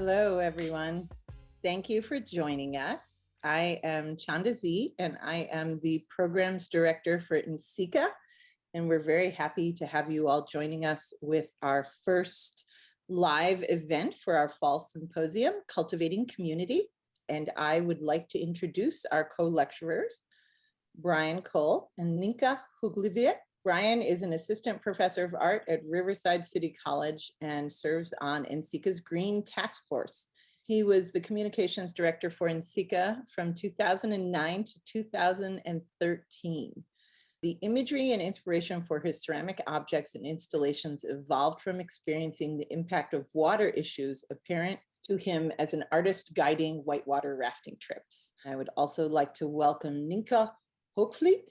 Hello, everyone. Thank you for joining us. I am Chanda Z, and I am the Programs Director for NCECA, and we're very happy to have you all joining us with our first live event for our fall symposium, Cultivating Community. And I would like to introduce our co-lecturers, Brian Kohl and Nienke Hoogvliet. Brian is an assistant professor of art at Riverside City College and serves on NCECA's Green Task Force. He was the communications director for NCECA from 2009 to 2013. The imagery and inspiration for his ceramic objects and installations evolved from experiencing the impact of water issues apparent to him as an artist guiding whitewater rafting trips. I would also like to welcome Nienke Hoogvliet.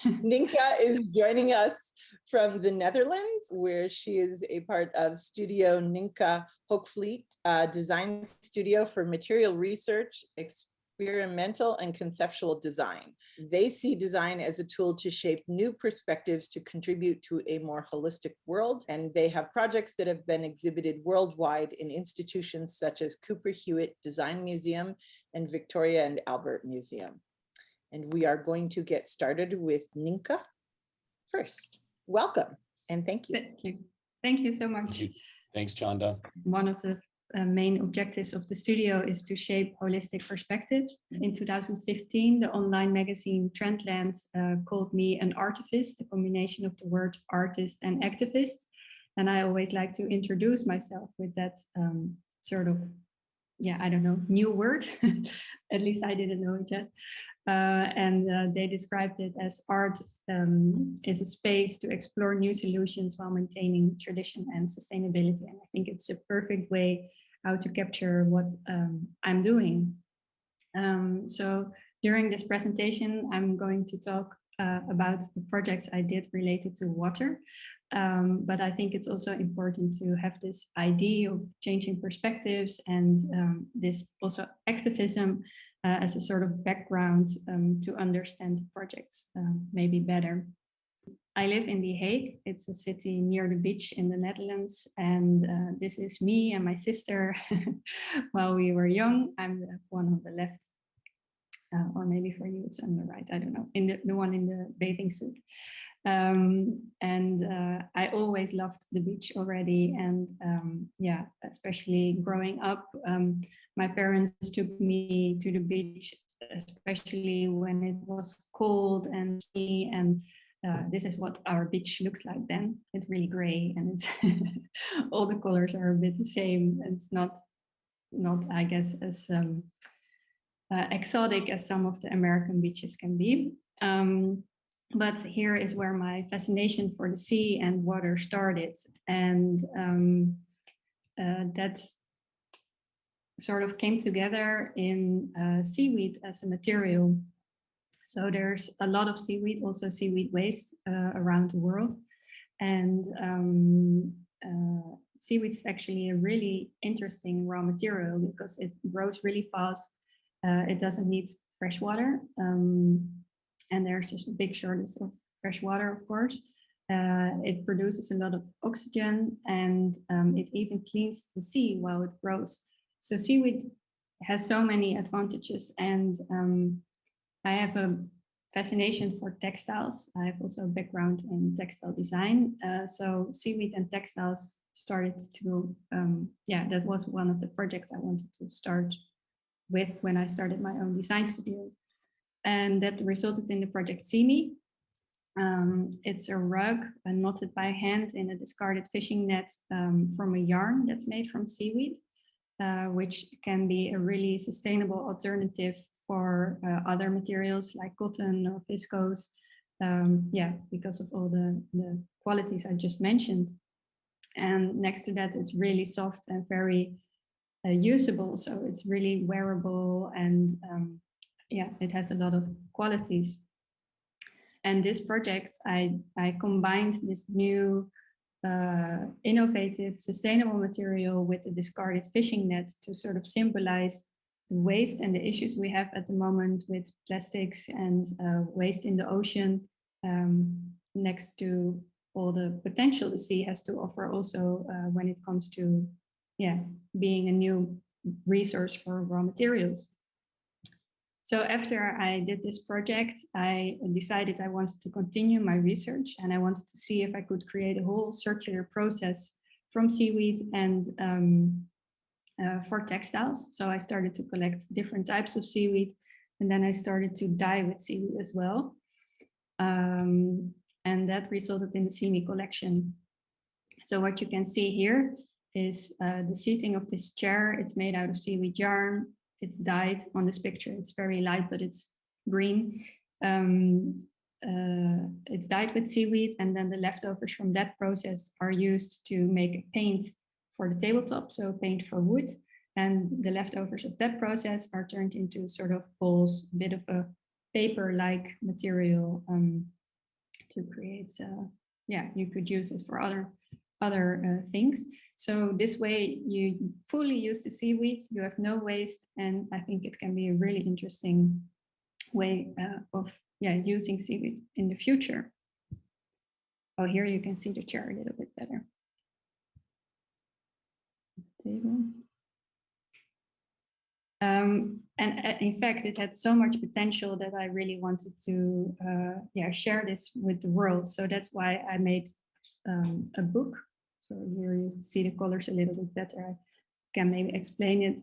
Nienke is joining us from the Netherlands, where she is a part of Studio Nienke Hoogvliet, design studio for material research, experimental and conceptual design. They see design as a tool to shape new perspectives to contribute to a more holistic world, and they have projects that have been exhibited worldwide in institutions such as Cooper Hewitt Design Museum and Victoria and Albert Museum. And we are going to get started with Nienke first. Welcome and thank you. Thank you. Thank you so much. Thanks, Chanda. One of the main objectives of the studio is to shape holistic perspectives. In 2015, the online magazine Trendlands called me an artivist, a combination of the word artist and activist. And I always like to introduce myself with that sort of, new word. At least I didn't know it yet. They described it as art is a space to explore new solutions while maintaining tradition and sustainability. And I think it's a perfect way how to capture what I'm doing. So during this presentation, I'm going to talk about the projects I did related to water. But I think it's also important to have this idea of changing perspectives and this also activism as a sort of background to understand the projects maybe better. I live in The Hague. It's a city near the beach in the Netherlands. And this is me and my sister while we were young. I'm the one on the left. Or maybe for you it's on the right, I don't know, in the one in the bathing suit. I always loved the beach already. And especially growing up, my parents took me to the beach, especially when it was cold and sunny. And this is what our beach looks like then. It's really gray and it's all the colors are a bit the same. It's not I guess, as exotic as some of the American beaches can be. But here is where my fascination for the sea and water started. And that sort of came together in seaweed as a material. So there's a lot of seaweed, also seaweed waste around the world. And seaweed is actually a really interesting raw material because it grows really fast. It doesn't need fresh water. And there's just a big shortage of fresh water, of course. It produces a lot of oxygen and it even cleans the sea while it grows. So seaweed has so many advantages. And I have a fascination for textiles. I have also a background in textile design. So seaweed and textiles started to, that was one of the projects I wanted to start with when I started my own design studio. And that resulted in the project See Me. It's a rug knotted by hand in a discarded fishing net from a yarn that's made from seaweed, which can be a really sustainable alternative for other materials like cotton or viscose, because of all the qualities I just mentioned. And next to that, it's really soft and very usable. So it's really wearable and it has a lot of qualities. And this project, I combined this new innovative, sustainable material with a discarded fishing net to sort of symbolize the waste and the issues we have at the moment with plastics and waste in the ocean, next to all the potential the sea has to offer also when it comes to being a new resource for raw materials. So after I did this project, I decided I wanted to continue my research, and I wanted to see if I could create a whole circular process from seaweed and for textiles. So I started to collect different types of seaweed, and then I started to dye with seaweed as well. And that resulted in the CME collection. So what you can see here is the seating of this chair. It's made out of seaweed yarn. It's dyed on this picture. It's very light, but it's green. It's dyed with seaweed, and then the leftovers from that process are used to make a paint for the tabletop, so paint for wood. And the leftovers of that process are turned into sort of balls, a bit of a paper-like material to create. You could use it for other things. So this way you fully use the seaweed, you have no waste, and I think it can be a really interesting way of using seaweed in the future. Oh, here you can see the chair a little bit better. Table. And in fact, it had so much potential that I really wanted to share this with the world. So that's why I made a book. So here you see the colors a little bit better. I can maybe explain it.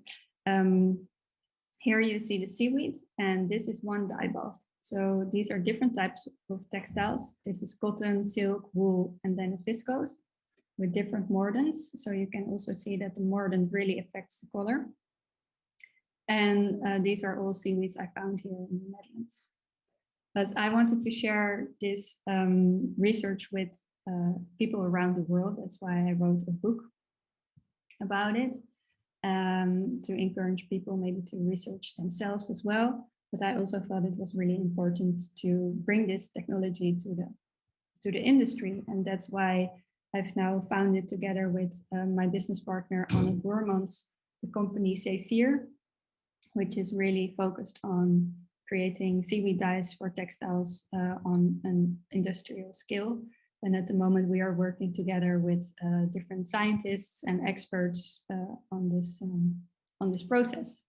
Here you see the seaweed, and this is one dye bath. So these are different types of textiles. This is cotton, silk, wool, and then a viscose with different mordants. So you can also see that the mordant really affects the color. And these are all seaweeds I found here in the Netherlands. But I wanted to share this research with people around the world. That's why I wrote a book about it, to encourage people maybe to research themselves as well. But I also thought it was really important to bring this technology to the industry. And that's why I've now founded, together with my business partner, Anne Boermans, the company Zephyr, which is really focused on creating seaweed dyes for textiles on an industrial scale. And at the moment, we are working together with different scientists and experts on this process.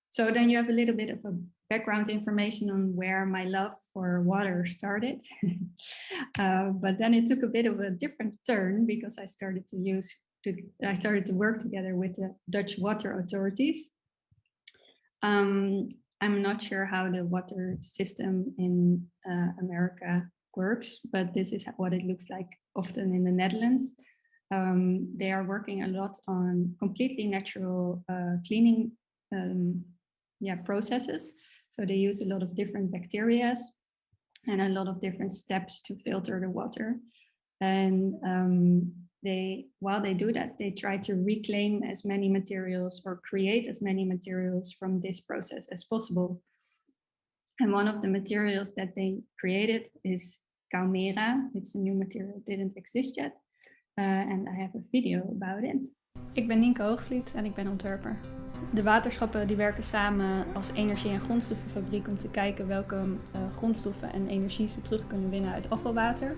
So then you have a little bit of a background information on where my love for water started. But then it took a bit of a different turn, because I started to work together with the Dutch water authorities. I'm not sure how the water system in America works, but this is what it looks like often in the Netherlands. They are working a lot on completely natural cleaning processes. So they use a lot of different bacteria and a lot of different steps to filter the water. And while they do that, they try to reclaim as many materials or create as many materials from this process as possible. And one of the materials that they created is Caumera. It's a new material, it didn't exist yet. And I have a video about it. Ik ben Nienke Hoogvliet en ik ben ontwerper. De waterschappen die werken samen als energie- en grondstoffenfabriek om te kijken welke grondstoffen en energie ze terug kunnen winnen uit afvalwater.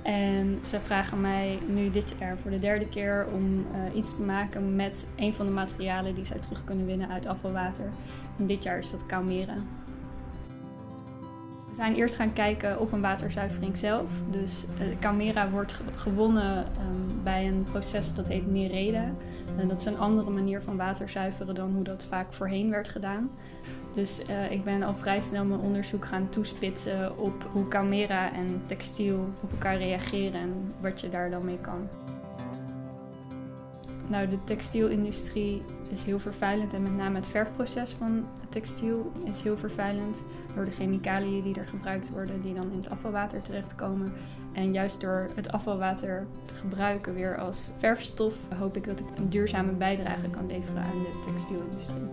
En ze vragen mij nu dit jaar voor de derde keer om iets te maken met een van de materialen die zij terug kunnen winnen uit afvalwater. En dit jaar is dat Caumera. We zijn eerst gaan kijken op een waterzuivering zelf. Dus Caumera wordt gewonnen bij een proces dat heet Nereda. En dat is een andere manier van water zuiveren dan hoe dat vaak voorheen werd gedaan. Dus ik ben al vrij snel mijn onderzoek gaan toespitsen op hoe Caumera en textiel op elkaar reageren en wat je daar dan mee kan. Nou, de textielindustrie is heel vervuilend en met name het verfproces van het textiel is heel vervuilend door de chemicaliën die er gebruikt worden, die dan in het afvalwater terechtkomen. En juist door het afvalwater te gebruiken weer als verfstof hoop ik dat ik een duurzame bijdrage kan leveren aan de textielindustrie.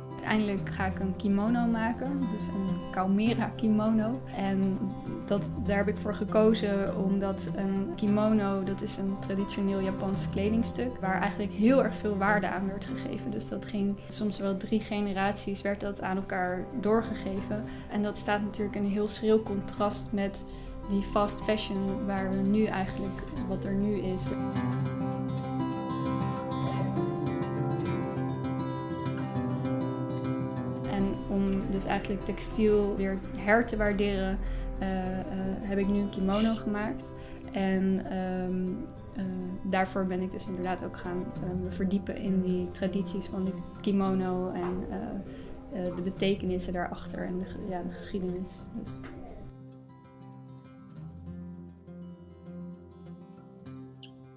Uiteindelijk ga ik een kimono maken, dus een Caumera kimono. En daar heb ik voor gekozen omdat een kimono, dat is een traditioneel Japans kledingstuk, waar eigenlijk heel erg veel waarde aan werd gegeven. Dus dat ging soms wel 3 generaties, werd dat aan elkaar doorgegeven. En dat staat natuurlijk in een heel schril contrast met die fast fashion waar we nu eigenlijk, wat er nu is. dus eigenlijk textiel weer her te waarderen, heb ik nu een kimono gemaakt. En daarvoor ben ik dus inderdaad ook gaan me verdiepen in die tradities van de kimono en de betekenissen daarachter en de geschiedenis. Dus.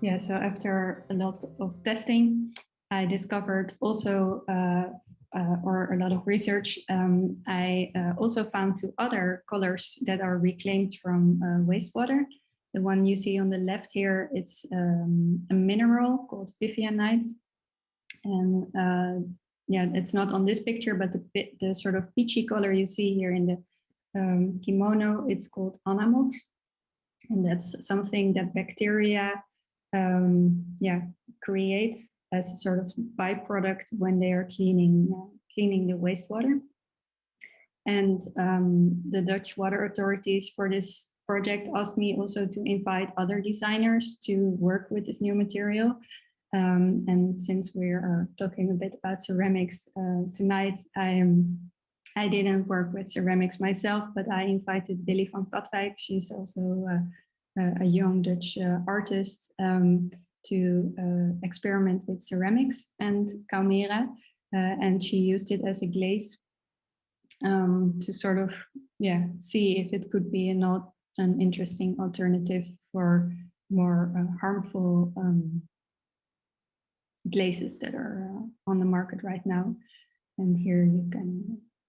Yeah, so after a lot of testing, I discovered also, or a lot of research, I also found 2 other colors that are reclaimed from wastewater. The one you see on the left here, it's a mineral called vivianite. And yeah, it's not on this picture, but the sort of peachy color you see here in the kimono, it's called anamox. And that's something that bacteria create as a sort of byproduct when they are cleaning the wastewater. And the Dutch water authorities for this project asked me also to invite other designers to work with this new material. And since we are talking a bit about ceramics tonight, I didn't work with ceramics myself, but I invited Billy van Katwijk. She's also a young Dutch artist to experiment with ceramics and Calmera, and she used it as a glaze to sort of see if it could be an interesting alternative for more harmful glazes that are on the market right now. And here you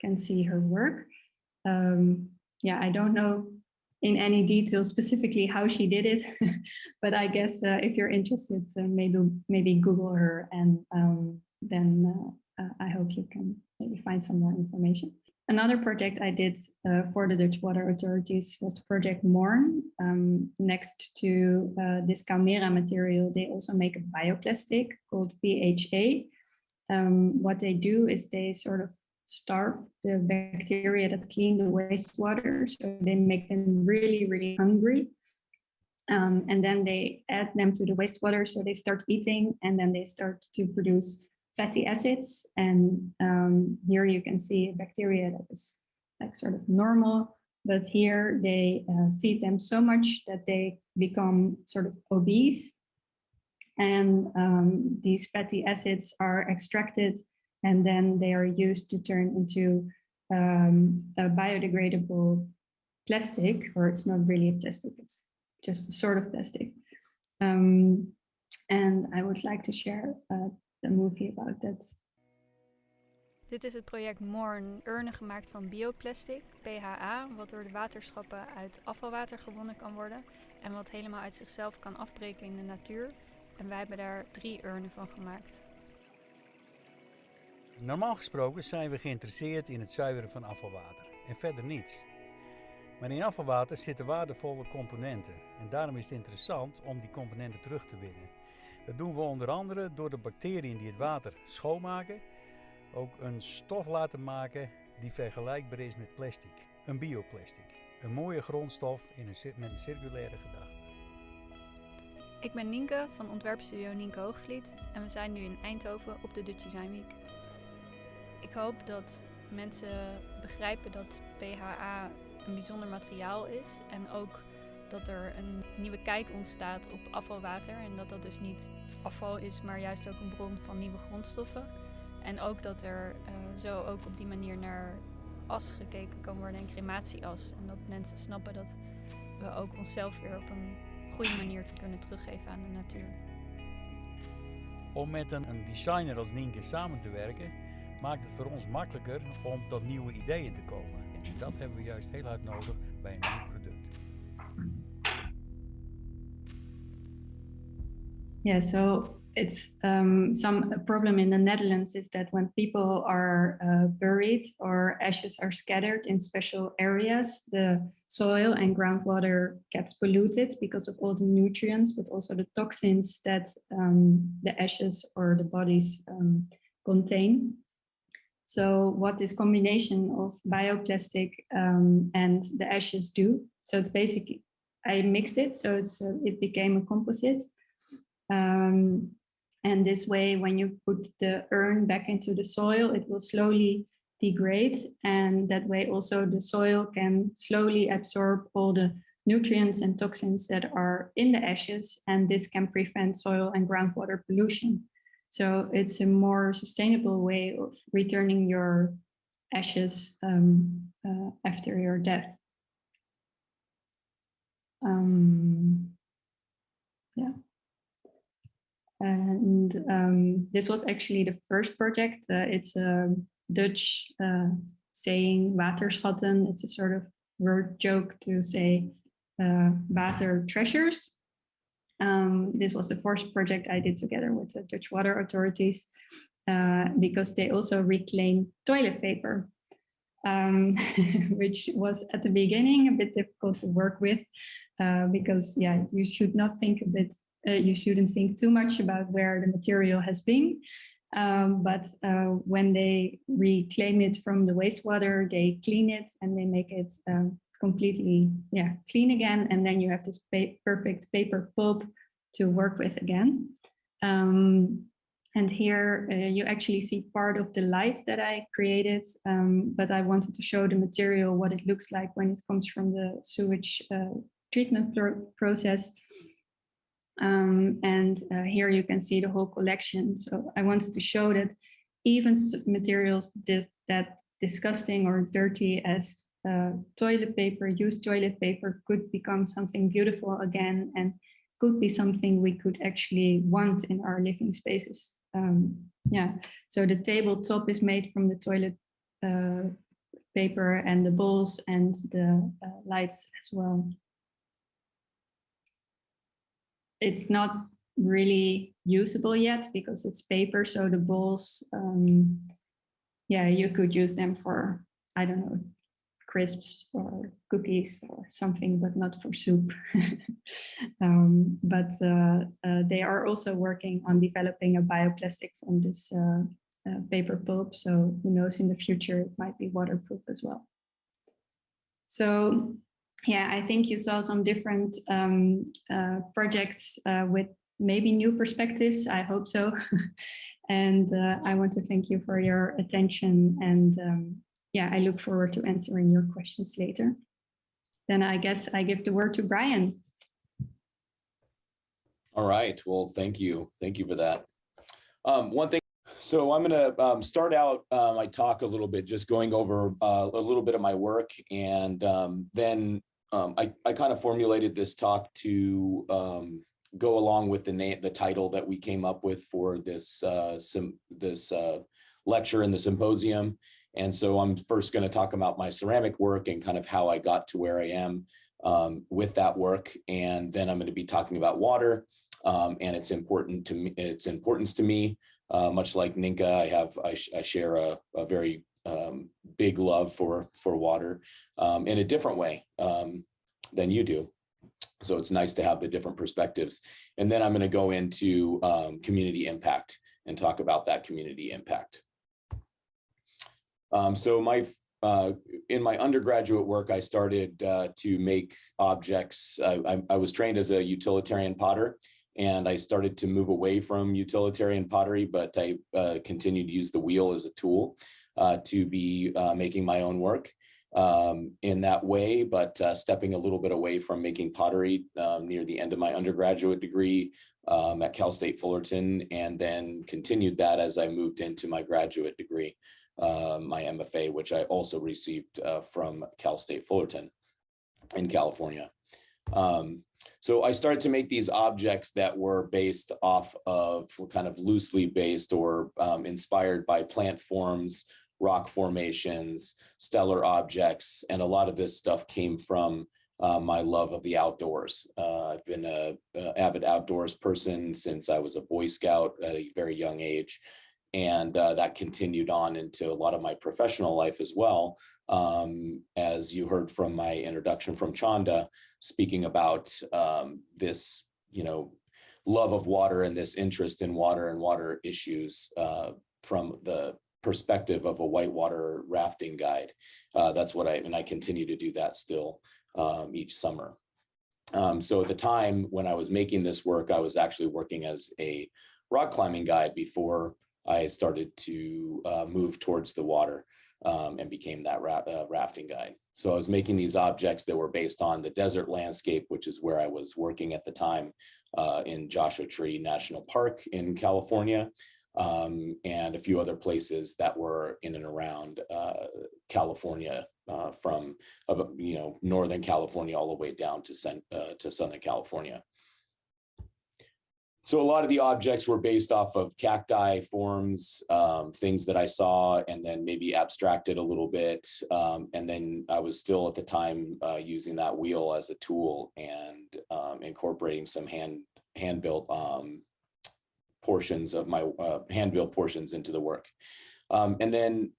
can see her work. I don't know in any detail specifically how she did it, but I guess if you're interested, maybe Google her, and then I hope you can maybe find some more information. Another project I did for the Dutch water authorities was the project Morn. Next to this Calmera material, they also make a bioplastic called PHA. What they do is they sort of starve the bacteria that clean the wastewater, so they make them really, really hungry. And then they add them to the wastewater, so they start eating, and then they start to produce fatty acids. And here you can see a bacteria that is like sort of normal, but here they feed them so much that they become sort of obese. And these fatty acids are extracted, and then they are used to turn into a biodegradable plastic, or it's not really a plastic, it's just a sort of plastic. And I would like to share a movie about that. Dit is het project Morn, urnen gemaakt van bioplastic, PHA, wat door de waterschappen uit afvalwater gewonnen kan worden en wat helemaal uit zichzelf kan afbreken in de natuur. En wij hebben daar 3 urnen van gemaakt. Normaal gesproken zijn we geïnteresseerd in het zuiveren van afvalwater en verder niets. Maar in afvalwater zitten waardevolle componenten en daarom is het interessant om die componenten terug te winnen. Dat doen we onder andere door de bacteriën die het water schoonmaken ook een stof laten maken die vergelijkbaar is met plastic, een bioplastic. Een mooie grondstof met een circulaire gedachte. Ik ben Nienke van ontwerpstudio Nienke Hoogvliet en we zijn nu in Eindhoven op de Dutch Design Week. Ik hoop dat mensen begrijpen dat PHA een bijzonder materiaal is en ook dat er een nieuwe kijk ontstaat op afvalwater en dat dat dus niet afval is, maar juist ook een bron van nieuwe grondstoffen. En ook dat er zo ook op die manier naar as gekeken kan worden en crematieas. En dat mensen snappen dat we ook onszelf weer op een goede manier kunnen teruggeven aan de natuur. Om met een designer als Nienke samen te werken, maakt het voor ons makkelijker om tot nieuwe ideeën te komen. En dat hebben we juist heel hard nodig bij een nieuw product. Yeah, so it's some problem in the Netherlands is that when people are buried or ashes are scattered in special areas, the soil and groundwater gets polluted because of all the nutrients, but also the toxins that the ashes or the bodies contain. So what this combination of bioplastic and the ashes do, so it's basically, I mixed it, so it became a composite. And this way, when you put the urn back into the soil, it will slowly degrades, and that way also the soil can slowly absorb all the nutrients and toxins that are in the ashes, and this can prevent soil and groundwater pollution. So it's a more sustainable way of returning your ashes after your death. Yeah. And this was actually the first project. It's a Dutch saying, waterschatten. It's a sort of word joke to say water treasures. This was the first project I did together with the Dutch water authorities because they also reclaim toilet paper, which was at the beginning a bit difficult to work with because, yeah, you should not think you shouldn't think too much about where the material has been. But when they reclaim it from the wastewater, they clean it and they make it completely clean again. And then you have this perfect paper pulp to work with again. And here you actually see part of the light that I created, but I wanted to show the material, what it looks like when it comes from the sewage treatment process. Here you can see the whole collection. So I wanted to show that even materials that disgusting or dirty as toilet paper, used toilet paper, could become something beautiful again and could be something we could actually want in our living spaces. So the tabletop is made from the toilet paper and the bowls and the lights as well. It's not really usable yet because it's paper, so the bowls, you could use them for, I don't know, crisps or cookies or something, but not for soup. But they are also working on developing a bioplastic from this paper pulp. So who knows, in the future it might be waterproof as well. So yeah, I think you saw some different projects with maybe new perspectives. I hope so. And I want to thank you for your attention. And I look forward to answering your questions later. Then I guess I give the word to Brian. All right. Well, thank you. Thank you for that. One thing. So I'm going to start out my talk a little bit, just going over a little bit of my work, and then I kind of formulated this talk to go along with the title that we came up with for this lecture and the symposium. And so I'm first going to talk about my ceramic work and kind of how I got to where I am with that work, and then I'm going to be talking about water and its importance to me. Much like Nienke, I share a very big love for water in a different way than you do. So it's nice to have the different perspectives. And then I'm going to go into community impact and talk about that community impact. So in my undergraduate work, I started to make objects. I was trained as a utilitarian potter, and I started to move away from utilitarian pottery, but I continued to use the wheel as a tool to be making my own work in that way, but stepping a little bit away from making pottery near the end of my undergraduate degree at Cal State Fullerton, and then continued that as I moved into my graduate degree, my MFA, which I also received from Cal State Fullerton in California. So I started to make these objects that were based off of kind of loosely based or inspired by plant forms, rock formations, stellar objects, and a lot of this stuff came from my love of the outdoors. I've been an avid outdoors person since I was a Boy Scout at a very young age, and that continued on into a lot of my professional life as well. As you heard from my introduction from Chanda, speaking about this, love of water and this interest in water and water issues from the perspective of a whitewater rafting guide. That's what I continue to do that still each summer. So at the time when I was making this work, I was actually working as a rock climbing guide before I started to move towards the water. and became that rafting guide. So I was making these objects that were based on the desert landscape, which is where I was working at the time in Joshua Tree National Park in California, and a few other places that were in and around California, from Northern California all the way down to Southern California. So a lot of the objects were based off of cacti forms, things that I saw, and then maybe abstracted a little bit. And then I was still at the time using that wheel as a tool and incorporating some hand-built portions of my hand-built portions into the work. And then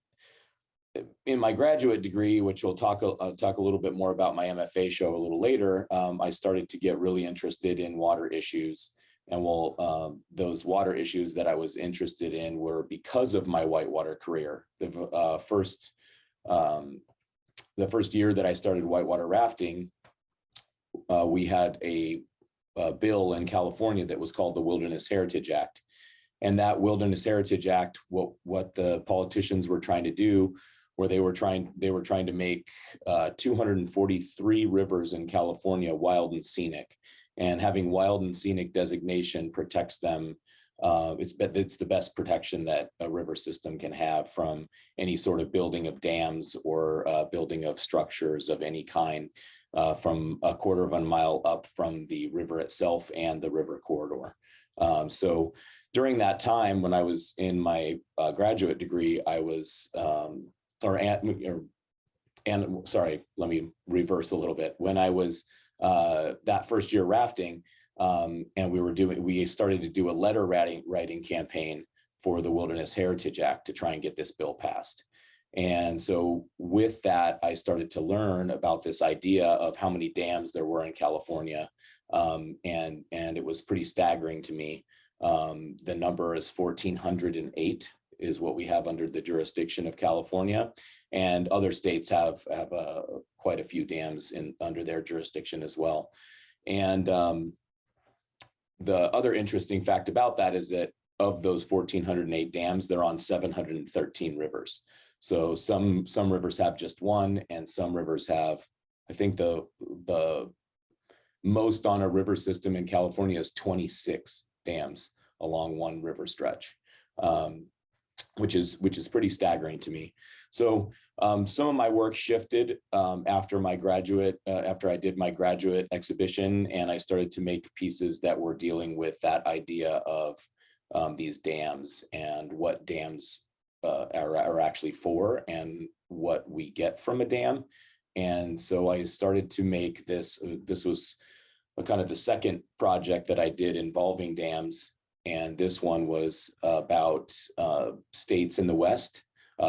in my graduate degree, which I'll talk a little bit more about my MFA show a little later, I started to get really interested in water issues. And those water issues that I was interested in were because of my whitewater career. The first year that I started whitewater rafting, we had a bill in California that was called the Wilderness Heritage Act. And that Wilderness Heritage Act, what the politicians were trying to do, where they were trying to make 243 rivers in California wild and scenic. And having wild and scenic designation protects them. It's the best protection that a river system can have from any sort of building of dams or building of structures of any kind, from a quarter of a mile up from the river itself and the river corridor. So during that time, when I was in my graduate degree, I was, sorry, let me reverse a little bit. When I was that first year rafting, and we started to do a letter writing campaign for the Wilderness Heritage Act to try and get this bill passed. And so with that, I started to learn about this idea of how many dams there were in California. And it was pretty staggering to me. The number is 1,408 is what we have under the jurisdiction of California, and other states have quite a few dams under their jurisdiction as well. And the other interesting fact about that is that of those 1,408 dams, they're on 713 rivers. So some rivers have just one, and some rivers have, I think the most on a river system in California is 26 dams along one river stretch. Which is pretty staggering to me. So some of my work shifted after I did my graduate exhibition, and I started to make pieces that were dealing with that idea of these dams and what dams are actually for and what we get from a dam. And so I started to make this. This was kind of the second project that I did involving dams. And this one was about states in the West.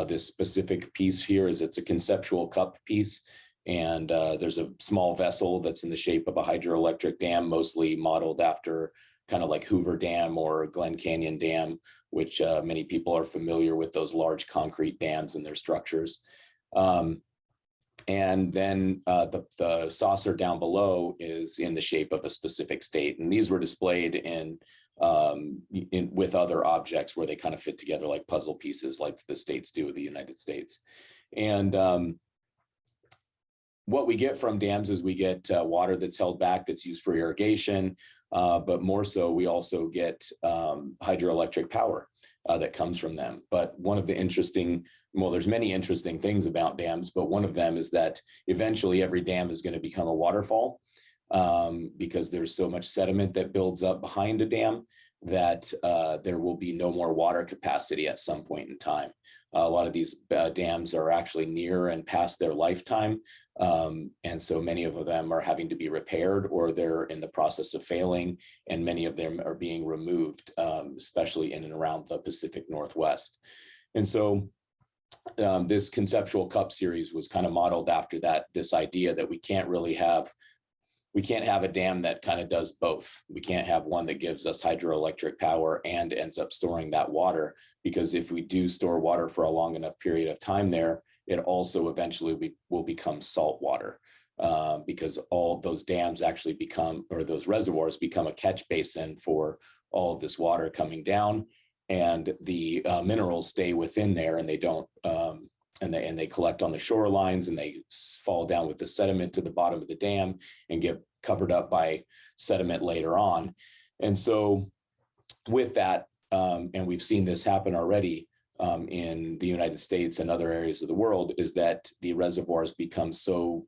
This specific piece here it's a conceptual cup piece. And there's a small vessel that's in the shape of a hydroelectric dam, mostly modeled after kind of like Hoover Dam or Glen Canyon Dam, which many people are familiar with, those large concrete dams and their structures. And then the saucer down below is in the shape of a specific state. And these were displayed with other objects where they kind of fit together like puzzle pieces, like the states do with the United States. And what we get from dams is we get water that's held back, that's used for irrigation, but more so we also get hydroelectric power that comes from them. But one of the there's many interesting things about dams, but one of them is that eventually every dam is going to become a waterfall, because there's so much sediment that builds up behind a dam that there will be no more water capacity at some point in time. A lot of these dams are actually near and past their lifetime. And so many of them are having to be repaired, or they're in the process of failing, and many of them are being removed, especially in and around the Pacific Northwest. And so this conceptual cup series was kind of modeled after this idea that we can't have a dam that kind of does both. We can't have one that gives us hydroelectric power and ends up storing that water, because if we do store water for a long enough period of time there, it also eventually will become salt water, because all those dams actually those reservoirs become a catch basin for all of this water coming down, and the minerals stay within there, and they don't they collect on the shorelines, and they fall down with the sediment to the bottom of the dam and get covered up by sediment later on. And so with that, and we've seen this happen already in the United States and other areas of the world, is that the reservoirs become so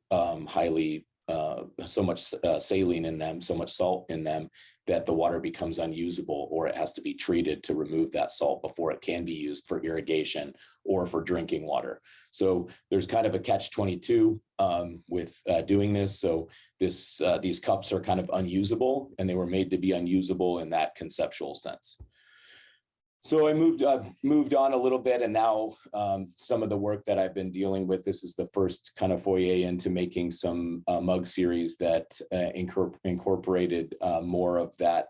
so much saline in them, so much salt in them, that the water becomes unusable, or it has to be treated to remove that salt before it can be used for irrigation or for drinking water. So there's kind of a catch-22 with doing this. So these cups are kind of unusable, and they were made to be unusable in that conceptual sense. So I moved on a little bit, and now some of the work that I've been dealing with, this is the first kind of foyer into making some mug series that incorporated more of that,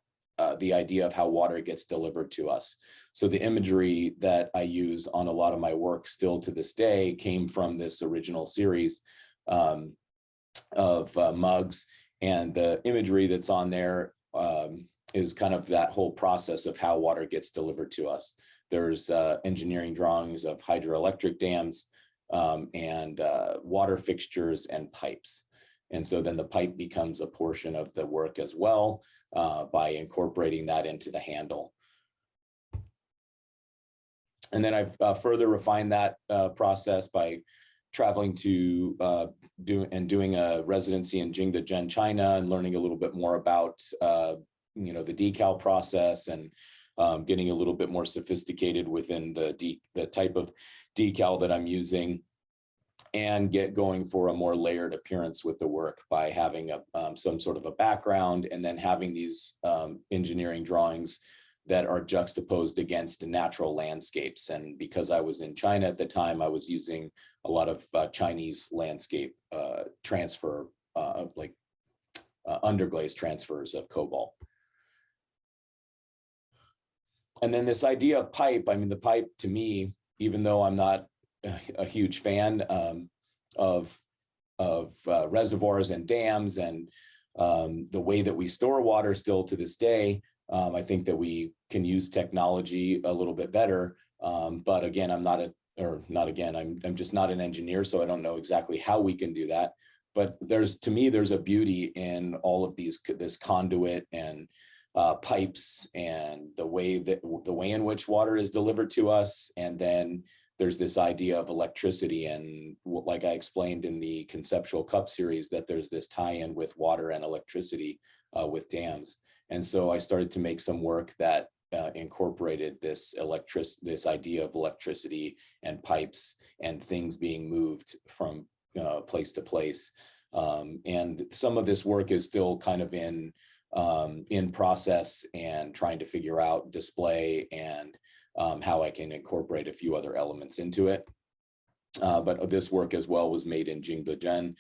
the idea of how water gets delivered to us. So the imagery that I use on a lot of my work still to this day came from this original series of mugs, and the imagery that's on there is kind of that whole process of how water gets delivered to us. There's engineering drawings of hydroelectric dams and water fixtures and pipes. And so then the pipe becomes a portion of the work as well by incorporating that into the handle. And then I've further refined that process by traveling to doing a residency in Jingdezhen, China, and learning a little bit more about the decal process, and getting a little bit more sophisticated within the type of decal that I'm using, and get going for a more layered appearance with the work by having some sort of a background, and then having these engineering drawings that are juxtaposed against natural landscapes. And because I was in China at the time, I was using a lot of Chinese landscape transfer, like underglaze transfers of cobalt. And then this idea of pipe, I mean, the pipe to me, even though I'm not a huge fan of reservoirs and dams and the way that we store water still to this day, I think that we can use technology a little bit better. But again, I'm just not an engineer, so I don't know exactly how we can do that. But to me, there's a beauty in all of this conduit and pipes, and the way in which water is delivered to us. And then there's this idea of electricity, and like I explained in the conceptual cup series, that there's this tie-in with water and electricity with dams. And so I started to make some work that incorporated this idea of electricity and pipes and things being moved from place to place. And some of this work is still kind of in process, and trying to figure out display and how I can incorporate a few other elements into it. But this work as well was made in Jingdezhen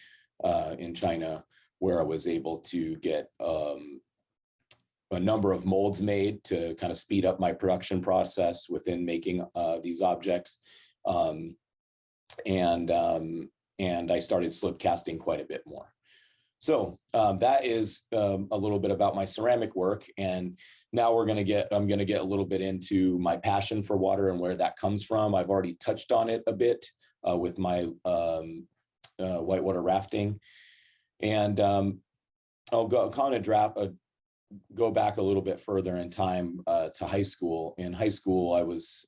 in China, where I was able to get a number of molds made to kind of speed up my production process within making these objects. And I started slip casting quite a bit more. So that is a little bit about my ceramic work. And now I'm going to get a little bit into my passion for water and where that comes from. I've already touched on it a bit with my whitewater rafting. And I'll go back a little bit further in time to high school. In high school, I was,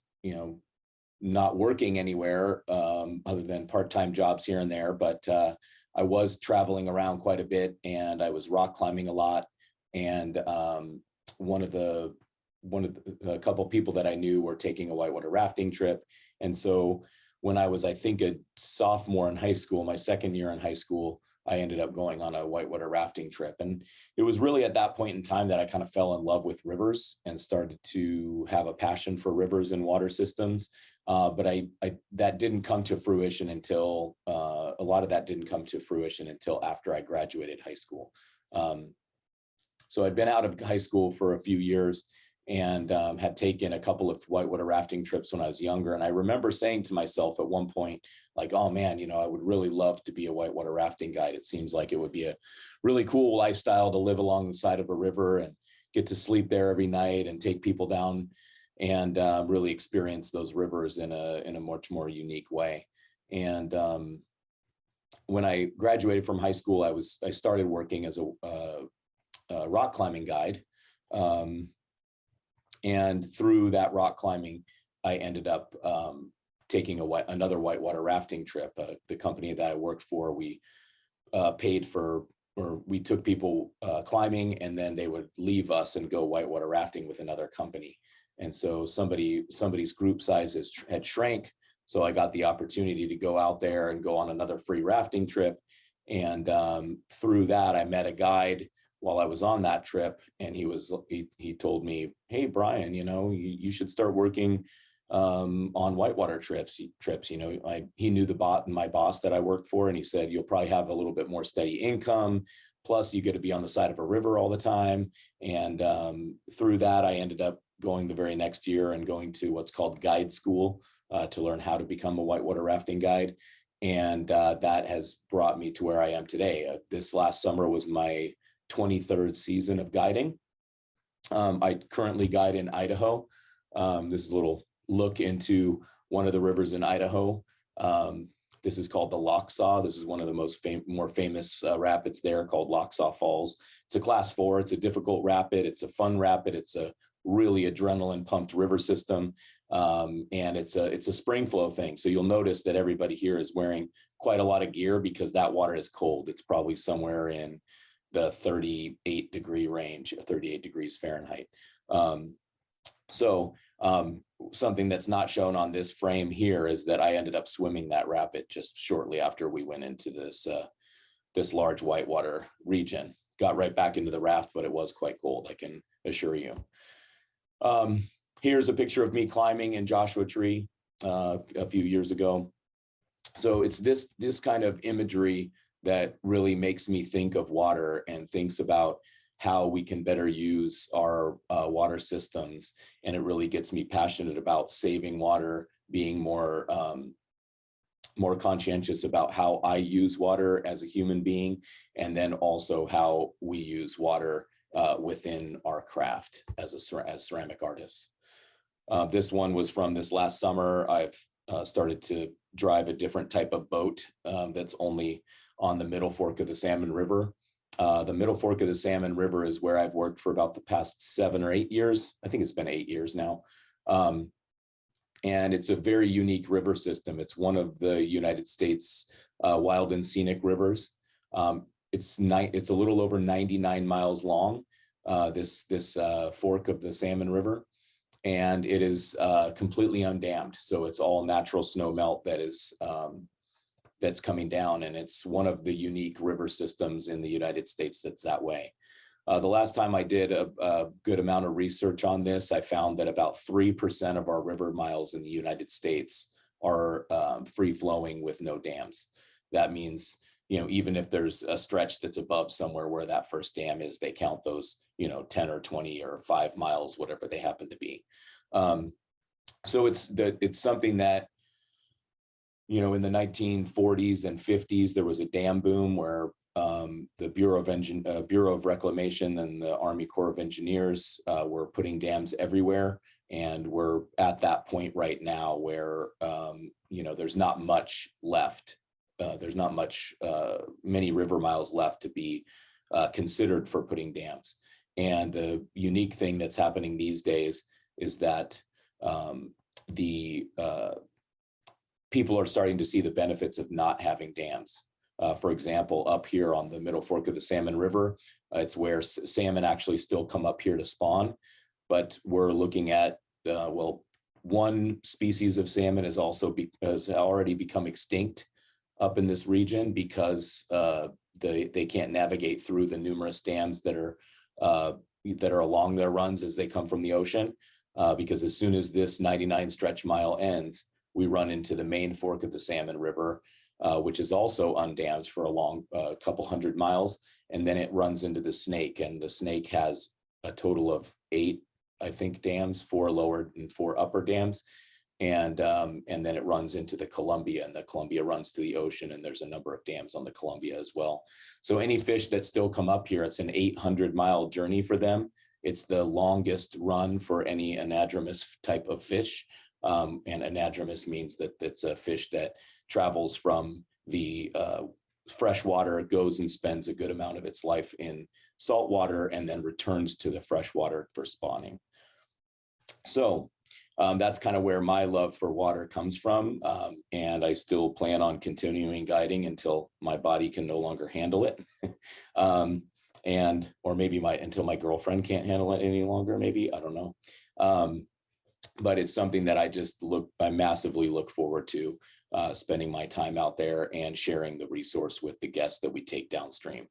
not working anywhere other than part-time jobs here and there, but I was traveling around quite a bit, and I was rock climbing a lot. And a couple of people that I knew were taking a whitewater rafting trip. And so when I was, I think, a sophomore in high school, my second year in high school, I ended up going on a whitewater rafting trip. And it was really at that point in time that I kind of fell in love with rivers and started to have a passion for rivers and water systems. But that didn't come to fruition until, a lot of that didn't come to fruition until after I graduated high school. So I'd been out of high school for a few years, and had taken a couple of whitewater rafting trips when I was younger. And I remember saying to myself at one point, like, oh man, I would really love to be a whitewater rafting guide. It seems like it would be a really cool lifestyle to live along the side of a river and get to sleep there every night and take people down and really experience those rivers in a much more unique way. And when I graduated from high school, I started working as a rock climbing guide. And through that rock climbing, I ended up taking another whitewater rafting trip. The company that I worked for, we paid for, or we took people climbing, and then they would leave us and go whitewater rafting with another company. And so somebody's group sizes had shrank. So I got the opportunity to go out there and go on another free rafting trip. And through that, I met a guide while I was on that trip. And he told me, hey, Brian, you should start working on whitewater trips. He knew my boss that I worked for, and he said, you'll probably have a little bit more steady income. Plus you get to be on the side of a river all the time. And through that, I ended up going the very next year and going to what's called guide school to learn how to become a whitewater rafting guide. And that has brought me to where I am today. This last summer was my 23rd season of guiding. I currently guide in Idaho. This is a little look into one of the rivers in Idaho. This is called the Locksaw. This is one of the more famous rapids there, called Locksaw Falls. It's a class 4. It's a difficult rapid. It's a fun rapid. It's a really adrenaline pumped river system. And it's a spring flow thing. So you'll notice that everybody here is wearing quite a lot of gear because that water is cold. It's probably somewhere in the 38 degree range, 38 degrees Fahrenheit. Something that's not shown on this frame here is that I ended up swimming that rapid just shortly after we went into this large whitewater region. Got right back into the raft, but it was quite cold, I can assure you. Here's a picture of me climbing in Joshua Tree a few years ago. So it's this kind of imagery that really makes me think of water and thinks about how we can better use our water systems. And it really gets me passionate about saving water, being more conscientious about how I use water as a human being, and then also how we use water within our craft as ceramic artists. This one was from this last summer. I've started to drive a different type of boat that's only on the Middle Fork of the Salmon River. The Middle Fork of the Salmon River is where I've worked for about the past 7 or 8 years. I think it's been 8 years now. And it's a very unique river system. It's one of the United States wild and scenic rivers. It's a little over 99 miles long, this fork of the Salmon River. And it is completely undammed. So it's all natural snow melt that is that's coming down, and it's one of the unique river systems in the United States that's that way. The last time I did a good amount of research on this, I found that about 3% of our river miles in the United States are free flowing with no dams. That means, even if there's a stretch that's above somewhere where that first dam is, they count those, 10 or 20 or 5 miles, whatever they happen to be. So it's something that, in the 1940s and 50s, there was a dam boom where the Bureau of Reclamation and the Army Corps of Engineers were putting dams everywhere. And we're at that point right now where, there's not much left. There's not many river miles left to be considered for putting dams. And the unique thing that's happening these days is that people are starting to see the benefits of not having dams. For example, up here on the Middle Fork of the Salmon River, it's where salmon actually still come up here to spawn. But we're looking at, one species of salmon has already become extinct up in this region because they can't navigate through the numerous dams that are along their runs as they come from the ocean. Because as soon as this 99 stretch mile ends, we run into the main fork of the Salmon River, which is also undammed for a long couple hundred miles. And then it runs into the Snake, and the Snake has a total of 8, I think, dams, 4 lower and 4 upper dams. And then it runs into the Columbia, and the Columbia runs to the ocean, and there's a number of dams on the Columbia as well. So any fish that still come up here, it's an 800-mile journey for them. It's the longest run for any anadromous type of fish. And anadromous means that it's a fish that travels from the fresh water, goes and spends a good amount of its life in salt water, and then returns to the fresh water for spawning. So that's kind of where my love for water comes from. And I still plan on continuing guiding until my body can no longer handle it. Or maybe until my girlfriend can't handle it any longer, maybe, I don't know. But it's something that I massively look forward to, spending my time out there and sharing the resource with the guests that we take downstream.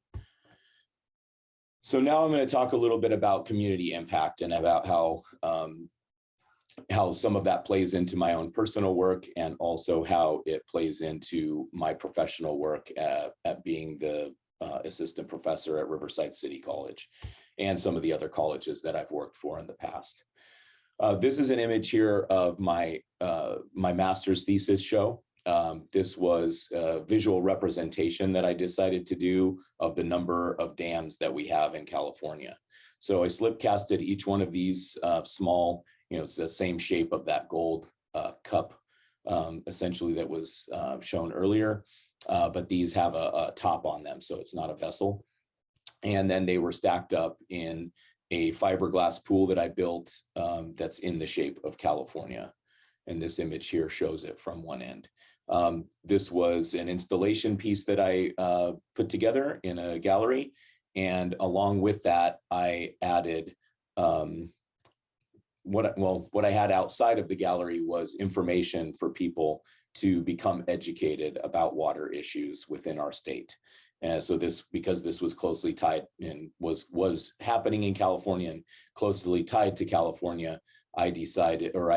So now I'm going to talk a little bit about community impact and about how some of that plays into my own personal work, and also how it plays into my professional work at being the assistant professor at Riverside City College and some of the other colleges that I've worked for in the past. This is an image here of my master's thesis show. This was a visual representation that I decided to do of the number of dams that we have in California. So I slip casted each one of these small, it's the same shape of that gold cup, essentially, that was shown earlier, but these have a top on them, so it's not a vessel. And then they were stacked up in a fiberglass pool that I built that's in the shape of California. And this image here shows it from one end. This was an installation piece that I put together in a gallery. And along with that, I added what I had outside of the gallery was information for people to become educated about water issues within our state. And so because this was closely tied and was happening in California and closely tied to California, I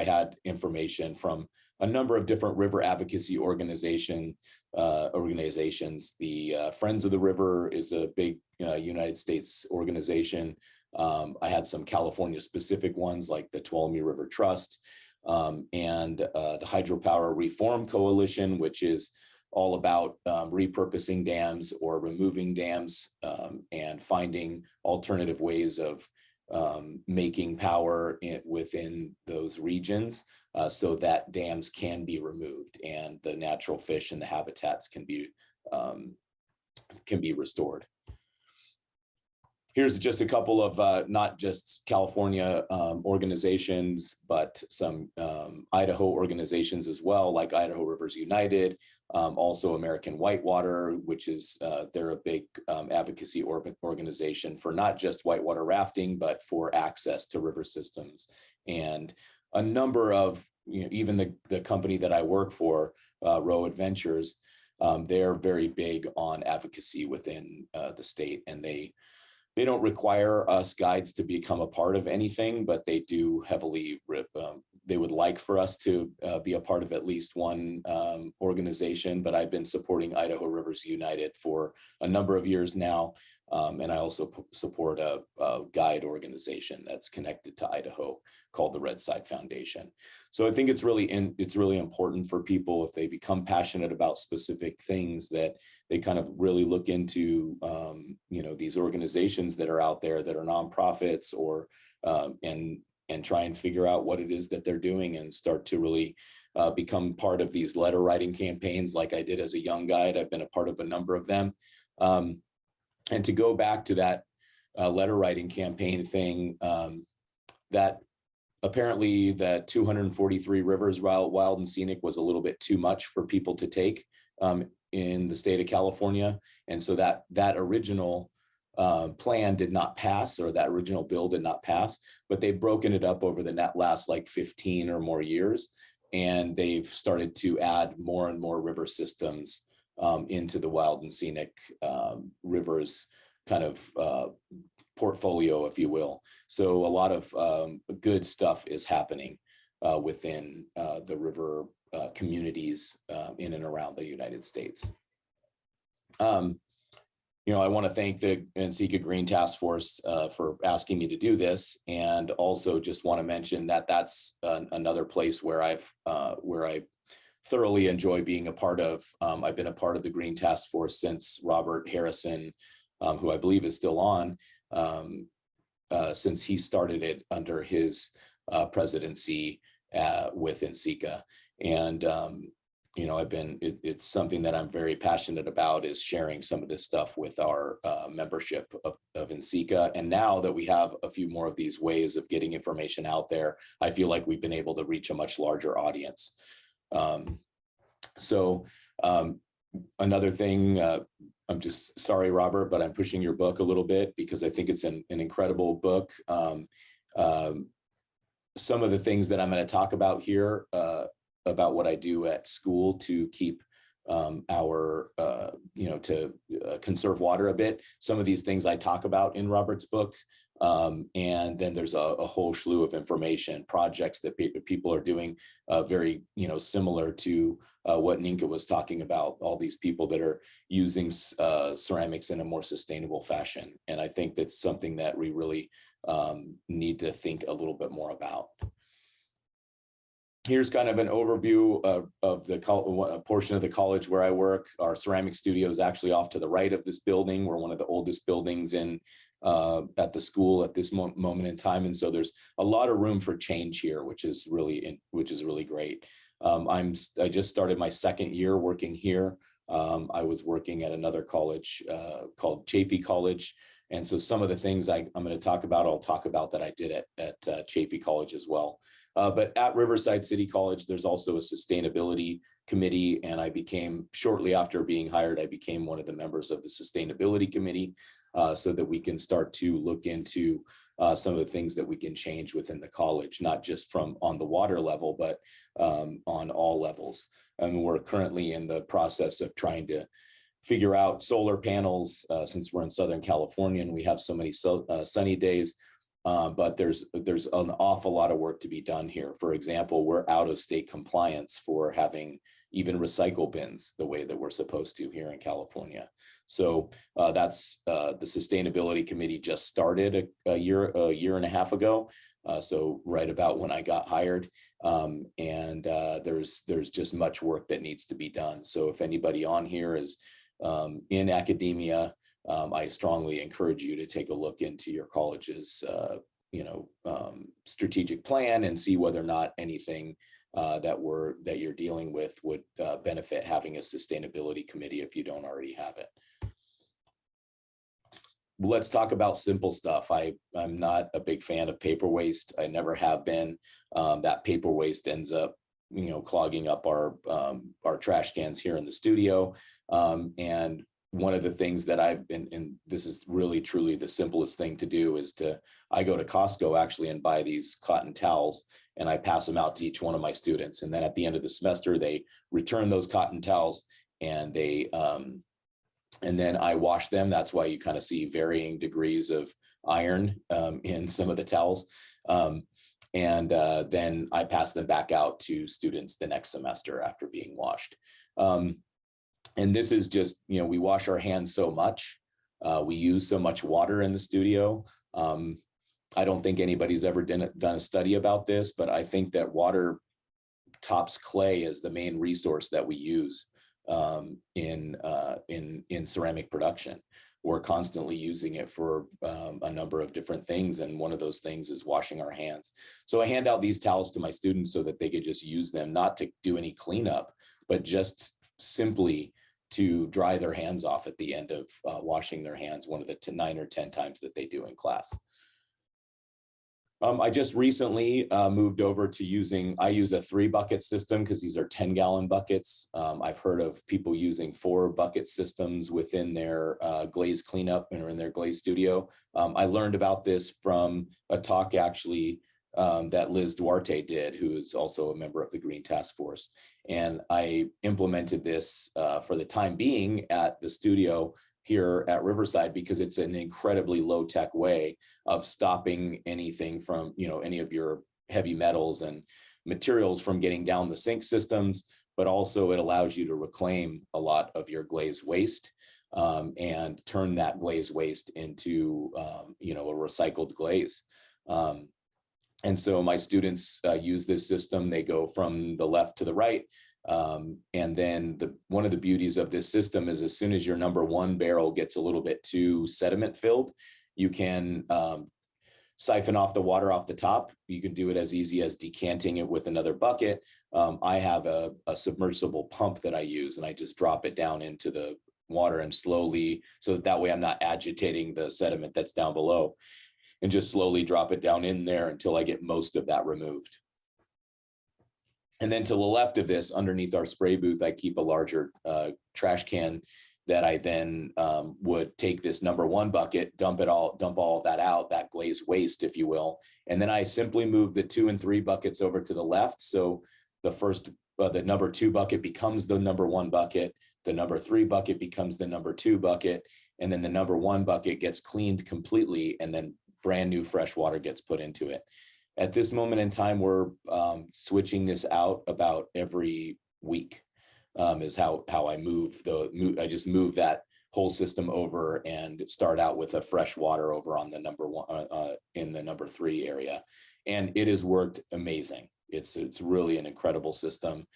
had information from a number of different river advocacy organizations. The Friends of the River is a big United States organization. I had some California specific ones like the Tuolumne River Trust and the Hydropower Reform Coalition, which is all about repurposing dams or removing dams and finding alternative ways of making power within those regions so that dams can be removed and the natural fish and the habitats can be restored. Here's just a couple of not just California organizations, but some Idaho organizations as well, like Idaho Rivers United, also American Whitewater, which is they're a big advocacy organization for not just whitewater rafting, but for access to river systems. And a number of, even the company that I work for, Row Adventures, they're very big on advocacy within the state, and they don't require us guides to become a part of anything, but they do heavily, they would like for us to be a part of at least one organization, but I've been supporting Idaho Rivers United for a number of years now. And I also support a guide organization that's connected to Idaho called the Red Side Foundation. So I think it's really important for people, if they become passionate about specific things, that they kind of really look into these organizations that are out there that are nonprofits, or and try and figure out what it is that they're doing and start to really become part of these letter writing campaigns like I did as a young guide. I've been a part of a number of them. And to go back to that letter writing campaign thing, that apparently that 243 rivers, wild and scenic, was a little bit too much for people to take in the state of California. And so that original plan did not pass, or that original bill did not pass, but they've broken it up over the last like 15 or more years. And they've started to add more and more river systems into the wild and scenic rivers kind of portfolio, if you will. So a lot of good stuff is happening within the river communities in and around the United States. I want to thank the NCECA Green Task Force for asking me to do this, and also just want to mention that that's another place where I thoroughly enjoy being a part of. I've been a part of the Green Task Force since Robert Harrison, who I believe is still on, since he started it under his presidency with NCECA. it's something that I'm very passionate about, is sharing some of this stuff with our membership of NCECA. And now that we have a few more of these ways of getting information out there, I feel like we've been able to reach a much larger audience. Another thing, I'm just sorry, Robert, but I'm pushing your book a little bit because I think it's an incredible book. Some of the things that I'm going to talk about here about what I do at school to keep conserve water a bit. Some of these things I talk about in Robert's book. And then there's a whole slew of information, projects that people are doing very, similar to what Nienke was talking about, all these people that are using ceramics in a more sustainable fashion. And I think that's something that we really need to think a little bit more about. Here's kind of an overview of the portion of the college where I work. Our ceramic studio is actually off to the right of this building. We're one of the oldest buildings at the school at this moment in time, and so there's a lot of room for change here, which is really great. I just started my second year working here. I was working at another college called Chaffey College, and so some of the things I'm going to talk about, I'll talk about that I did at Chaffey College as well. But at Riverside City College, there's also a sustainability committee, and shortly after being hired, I became one of the members of the sustainability committee, so that we can start to look into some of the things that we can change within the college, not just on the water level, but on all levels. And we're currently in the process of trying to figure out solar panels, since we're in Southern California and we have so many sunny days. But there's an awful lot of work to be done here. For example, we're out of state compliance for having even recycle bins the way that we're supposed to here in California. So that's the sustainability committee just started a year and a half ago. So right about when I got hired, and there's just much work that needs to be done. So if anybody on here is in academia, I strongly encourage you to take a look into your college's, strategic plan and see whether or not anything that you're dealing with would benefit having a sustainability committee if you don't already have it. Let's talk about simple stuff. I'm not a big fan of paper waste. I never have been. That paper waste ends up, clogging up our trash cans here in the studio. And one of the things that I've been, and this is really truly the simplest thing to do, is I go to Costco actually and buy these cotton towels, and I pass them out to each one of my students. And then at the end of the semester, they return those cotton towels, and and then I wash them. That's why you kind of see varying degrees of iron in some of the towels. And then I pass them back out to students the next semester after being washed. And this is just, we wash our hands so much. We use so much water in the studio. I don't think anybody's ever done a study about this, but I think that water tops clay as the main resource that we use in ceramic production. We're constantly using it for a number of different things, and one of those things is washing our hands. So I hand out these towels to my students so that they could just use them, not to do any cleanup, but just simply to dry their hands off at the end of washing their hands, one of the 9 or 10 times that they do in class. I just recently moved over to I use a 3-bucket system because these are 10-gallon buckets. I've heard of people using 4-bucket systems within their glaze cleanup or in their glaze studio. I learned about this from a talk actually that Liz Duarte did, who is also a member of the Green Task Force. And I implemented this for the time being at the studio here at Riverside because it's an incredibly low-tech way of stopping anything from, any of your heavy metals and materials from getting down the sink systems, but also it allows you to reclaim a lot of your glaze waste and turn that glaze waste into, a recycled glaze. And so my students use this system. They go from the left to the right. And then one of the beauties of this system is as soon as your number 1 barrel gets a little bit too sediment filled, you can siphon off the water off the top. You can do it as easy as decanting it with another bucket. I have a submersible pump that I use, and I just drop it down into the water and slowly, so that way I'm not agitating the sediment that's down below, and just slowly drop it down in there until I get most of that removed. And then to the left of this, underneath our spray booth, I keep a larger trash can that I then would take this number 1 bucket, dump all of that out, that glazed waste, if you will. And then I simply move the 2 and 3 buckets over to the left. So the number 2 bucket becomes the number 1 bucket. The number 3 bucket becomes the number 2 bucket. And then the number 1 bucket gets cleaned completely, and then brand new fresh water gets put into it. At this moment in time, we're switching this out about every week. Is how I I just move that whole system over and start out with a fresh water over on the number 1 in the number 3 area, and it has worked amazing. It's really an incredible system.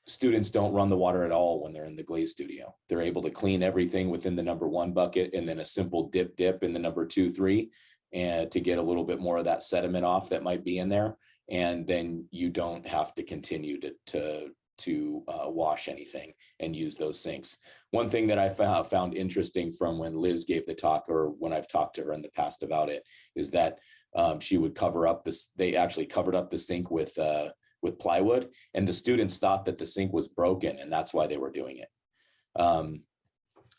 Students don't run the water at all when they're in the glaze studio. They're able to clean everything within the number 1 bucket, and then a simple dip in the number 2, 3, and to get a little bit more of that sediment off that might be in there. And then you don't have to continue to wash anything and use those sinks. One thing that I found interesting from when Liz gave the talk, or when I've talked to her in the past about it, is that she would cover up this. They actually covered up the sink with plywood, and the students thought that the sink was broken, and that's why they were doing it.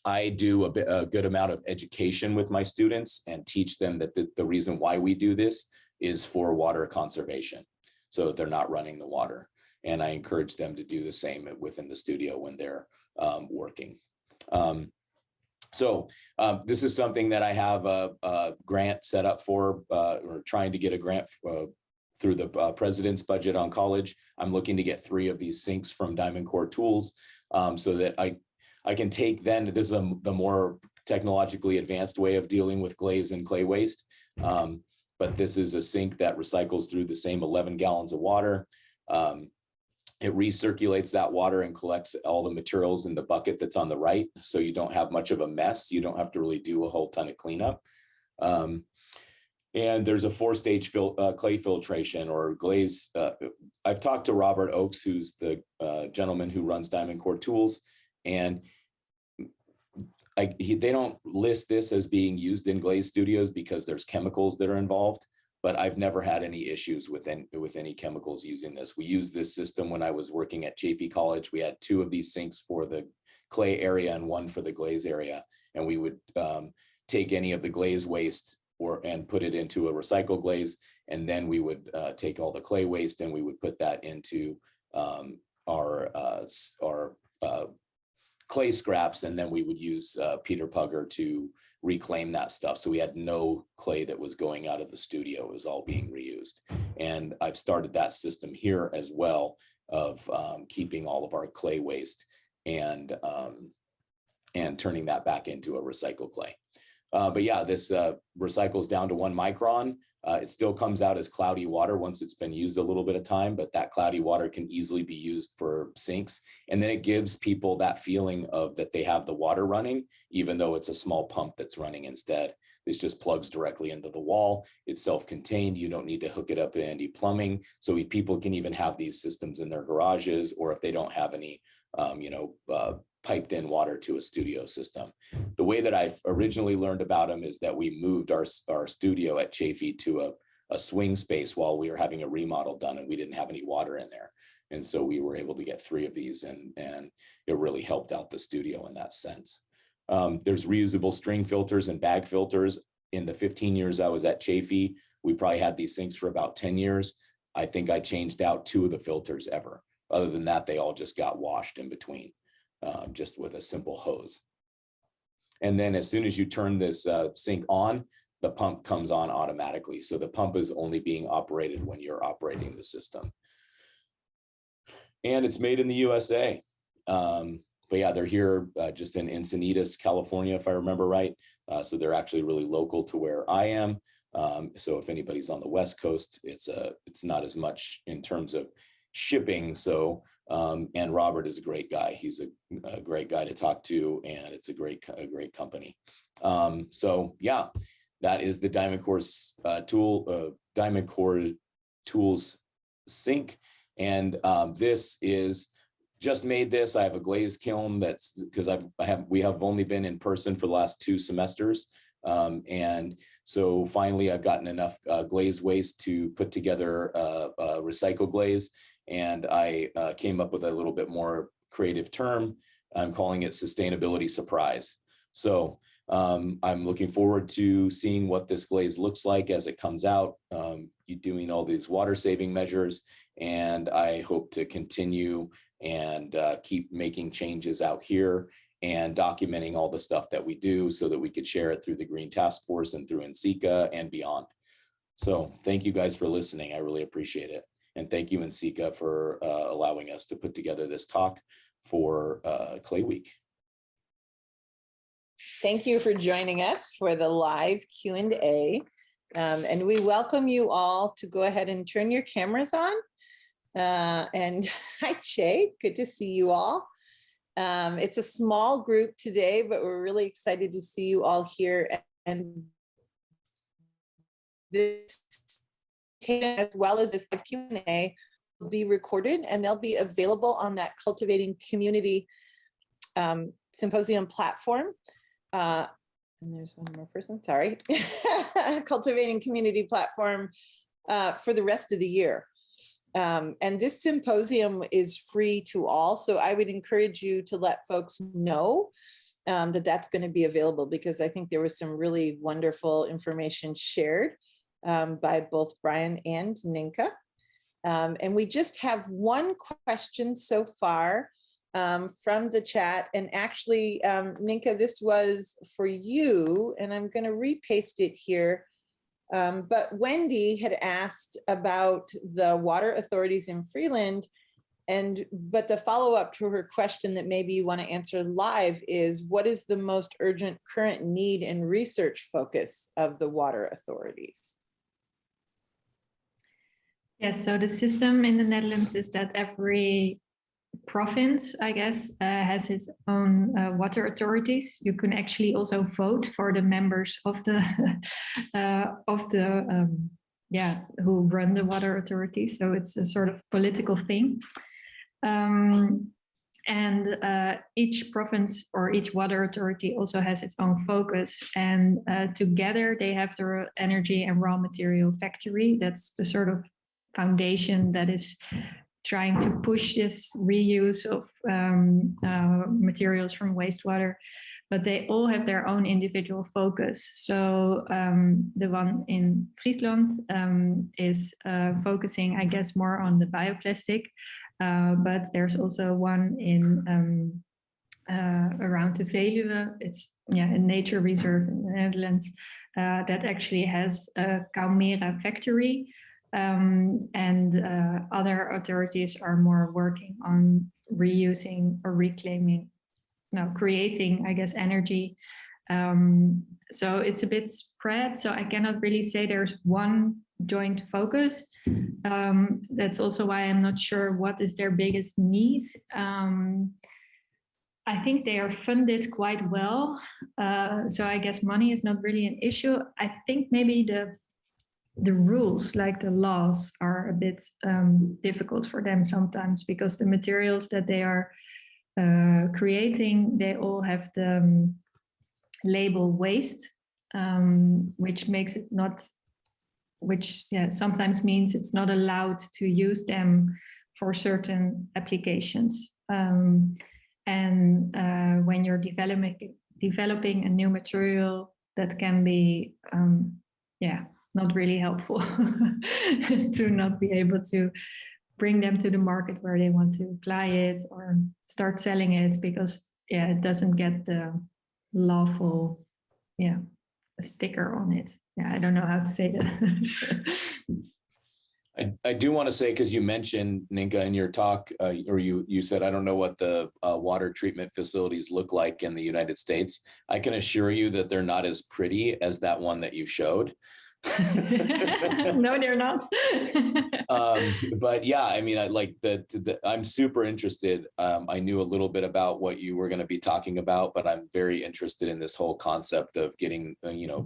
I do a good amount of education with my students and teach them that the reason why we do this is for water conservation, so that they're not running the water. And I encourage them to do the same within the studio when they're working. This is something that I have a grant set up for, or trying to get a grant through the president's budget on college. I'm looking to get 3 of these sinks from Diamond Core Tools, so that I can take then, this is the more technologically advanced way of dealing with glaze and clay waste. But this is a sink that recycles through the same 11 gallons of water. It recirculates that water and collects all the materials in the bucket that's on the right, so you don't have much of a mess. You don't have to really do a whole ton of cleanup. And there's a 4-stage clay filtration or glaze. I've talked to Robert Oakes, who's the gentleman who runs Diamond Core Tools, and they don't list this as being used in glaze studios because there's chemicals that are involved, but I've never had any issues with any chemicals using this. We used this system when I was working at City College. We had 2 of these sinks for the clay area and 1 for the glaze area. And we would take any of the glaze waste and put it into a recycle glaze. And then we would take all the clay waste and we would put that into our clay scraps, and then we would use Peter Pugger to reclaim that stuff. So we had no clay that was going out of the studio. It was all being reused. And I've started that system here as well of keeping all of our clay waste and turning that back into a recycled clay. But yeah, this recycles down to 1 micron. It still comes out as cloudy water once it's been used a little bit of time, but that cloudy water can easily be used for sinks. And then it gives people that feeling of that they have the water running, even though it's a small pump that's running instead. This just plugs directly into the wall. It's self-contained. You don't need to hook it up in any plumbing. So people can even have these systems in their garages, or if they don't have any, piped in water to a studio system. The way that I originally learned about them is that we moved our studio at Chafee to a swing space while we were having a remodel done, and we didn't have any water in there. And so we were able to get 3 of these, and it really helped out the studio in that sense. There's reusable string filters and bag filters. In the 15 years I was at Chafee, we probably had these sinks for about 10 years. I think I changed out 2 of the filters ever. Other than that, they all just got washed in between. Just with a simple hose. And then as soon as you turn this sink on, the pump comes on automatically. So the pump is only being operated when you're operating the system. And it's made in the USA. But yeah, they're here just in Encinitas, California, if I remember right. So they're actually really local to where I am. So if anybody's on the West Coast, it's not as much in terms of shipping. So and Robert is a great guy. He's a great guy to talk to, and it's a great company. So yeah, That is the Diamond Core Tools sink. And this is just made this. I have a glaze kiln that's because we have only been in person for the last 2 semesters. And so finally I've gotten enough glaze waste to put together a recycle glaze. And I came up with a little bit more creative term. I'm calling it sustainability surprise. So I'm looking forward to seeing what this glaze looks like as it comes out. You're doing all these water saving measures, and I hope to continue and keep making changes out here and documenting all the stuff that we do so that we could share it through the Green Task Force and through NCECA and beyond. So thank you guys for listening. I really appreciate it. And thank you, NCECA, for allowing us to put together this talk for Clay Week. Thank you for joining us for the live Q&A. And we welcome you all to go ahead and turn your cameras on. And hi, Che, good to see you all. It's a small group today, but we're really excited to see you all here. And this, as well as this Q&A, will be recorded and they'll be available on that Cultivating Community Symposium platform. And there's one more person, sorry. Cultivating Community platform for the rest of the year. And this symposium is free to all. So I would encourage you to let folks know that that's going to be available, because I think there was some really wonderful information shared by both Brian and Nienke. And we just have one question so far from the chat. And actually, Nienke, this was for you, and I'm going to repaste it here. But Wendy had asked about the water authorities in Freeland, but the follow-up to her question that maybe you want to answer live is, what is the most urgent current need and research focus of the water authorities? Yes, so the system in the Netherlands is that every province, I guess, has its own water authorities. You can actually also vote for the members of the who run the water authorities. So it's a sort of political thing. And each province or each water authority also has its own focus. And together they have their energy and raw material factory. That's the sort of foundation that is trying to push this reuse of materials from wastewater, but they all have their own individual focus. So the one in Friesland is focusing, I guess, more on the bioplastic, but there's also one in around the Veluwe. It's a nature reserve in the Netherlands that actually has a Caumera factory. And other authorities are more working on reusing or reclaiming, creating, I guess, energy. So it's a bit spread. So I cannot really say there's one joint focus. That's also why I'm not sure what is their biggest need. I think they are funded quite well. So I guess money is not really an issue. I think maybe the rules, like the laws, are a bit difficult for them sometimes, because the materials that they are creating, they all have the label waste, which makes it not, sometimes means it's not allowed to use them for certain applications. And when you're developing a new material, that can be, not really helpful to not be able to bring them to the market where they want to apply it or start selling it, because it doesn't get the lawful sticker on it. I don't know how to say that. I do want to say, because you mentioned, Nienke, in your talk, or you said, I don't know what the water treatment facilities look like in the United States. I can assure you that they're not as pretty as that one that you showed. No, they're not. But yeah, I mean, I like I'm super interested. I knew a little bit about what you were going to be talking about, but I'm very interested in this whole concept of getting,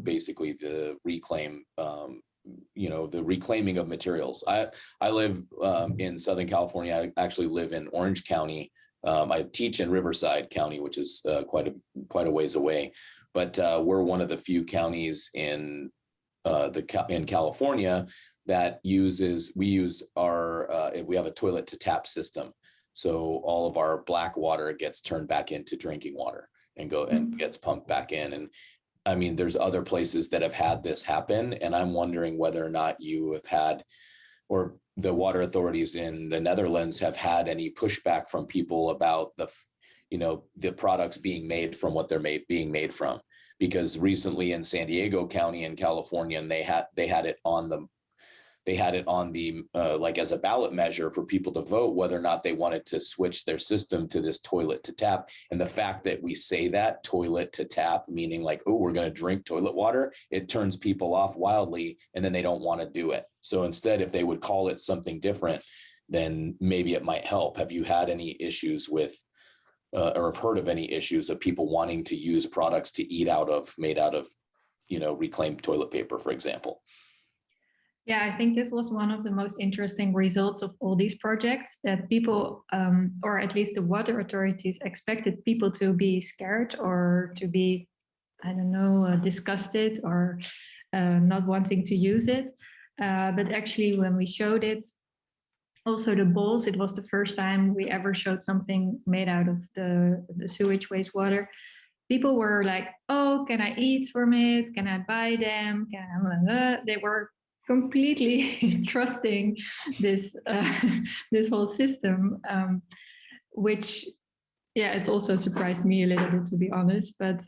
basically the reclaim, the reclaiming of materials. I live in Southern California. I actually live in Orange County. I teach in Riverside County, which is quite a ways away, but we're one of the few counties in California that we have a toilet to tap system. So all of our black water gets turned back into drinking water and gets pumped back in. And I mean, there's other places that have had this happen. And I'm wondering whether or not you have had, or the water authorities in the Netherlands have had any pushback from people about the products being made from what they're being made from. Because recently in San Diego County in California, and they had it on the like as a ballot measure for people to vote whether or not they wanted to switch their system to this toilet to tap. And the fact that we say that toilet to tap, meaning like, oh, we're going to drink toilet water, it turns people off wildly, and then they don't want to do it. So instead, if they would call it something different, then maybe it might help. Have you had any issues with or have heard of any issues of people wanting to use products to eat out of, made out of, reclaimed toilet paper, for example? Yeah, I think this was one of the most interesting results of all these projects, that people, or at least the water authorities, expected people to be scared or to be, I don't know, disgusted or not wanting to use it. But actually, when we showed it, also the bowls, it was the first time we ever showed something made out of the sewage wastewater. People were like, oh, can I eat from it? Can I buy them? They were completely trusting this this whole system, which, yeah, it's also surprised me a little bit, to be honest, but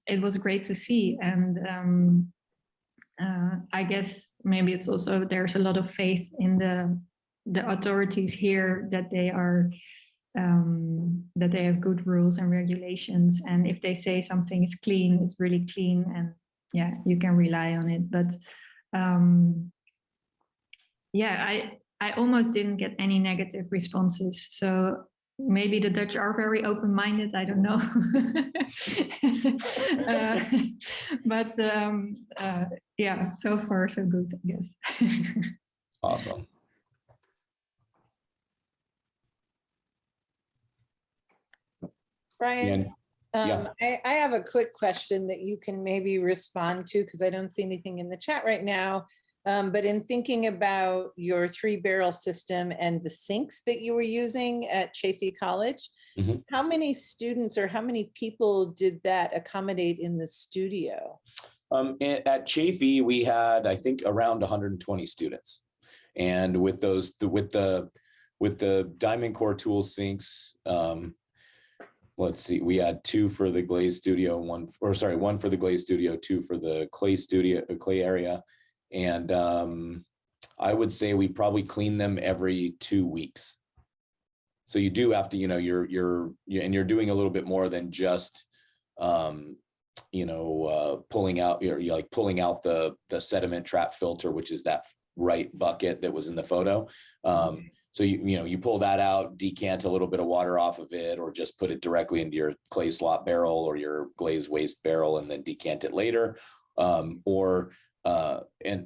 it was great to see. And I guess maybe it's also, there's a lot of faith in the authorities here that they are that they have good rules and regulations, and if they say something is clean, it's really clean, and yeah, you can rely on it. But yeah, I almost didn't get any negative responses, so maybe the Dutch are very open-minded, I don't know. But yeah, so far so good, I guess. Awesome. Brian, yeah. I have a quick question that you can maybe respond to, because I don't see anything in the chat right now. But in thinking about your 3-barrel system and the sinks that you were using at Chaffey College, how many students or how many people did that accommodate in the studio? At Chaffey, we had, I think, around 120 students. And with those, with the Diamond Core Tool sinks, let's see, we had 2 for the glaze studio, 1 for the glaze studio, 2 for the clay area. And I would say we probably clean them every 2 weeks. So you do have to, you're doing a little bit more than just, pulling out, you're like pulling out the sediment trap filter, which is that right bucket that was in the photo. So you pull that out, decant a little bit of water off of it, or just put it directly into your clay slop barrel or your glazed waste barrel and then decant it later. And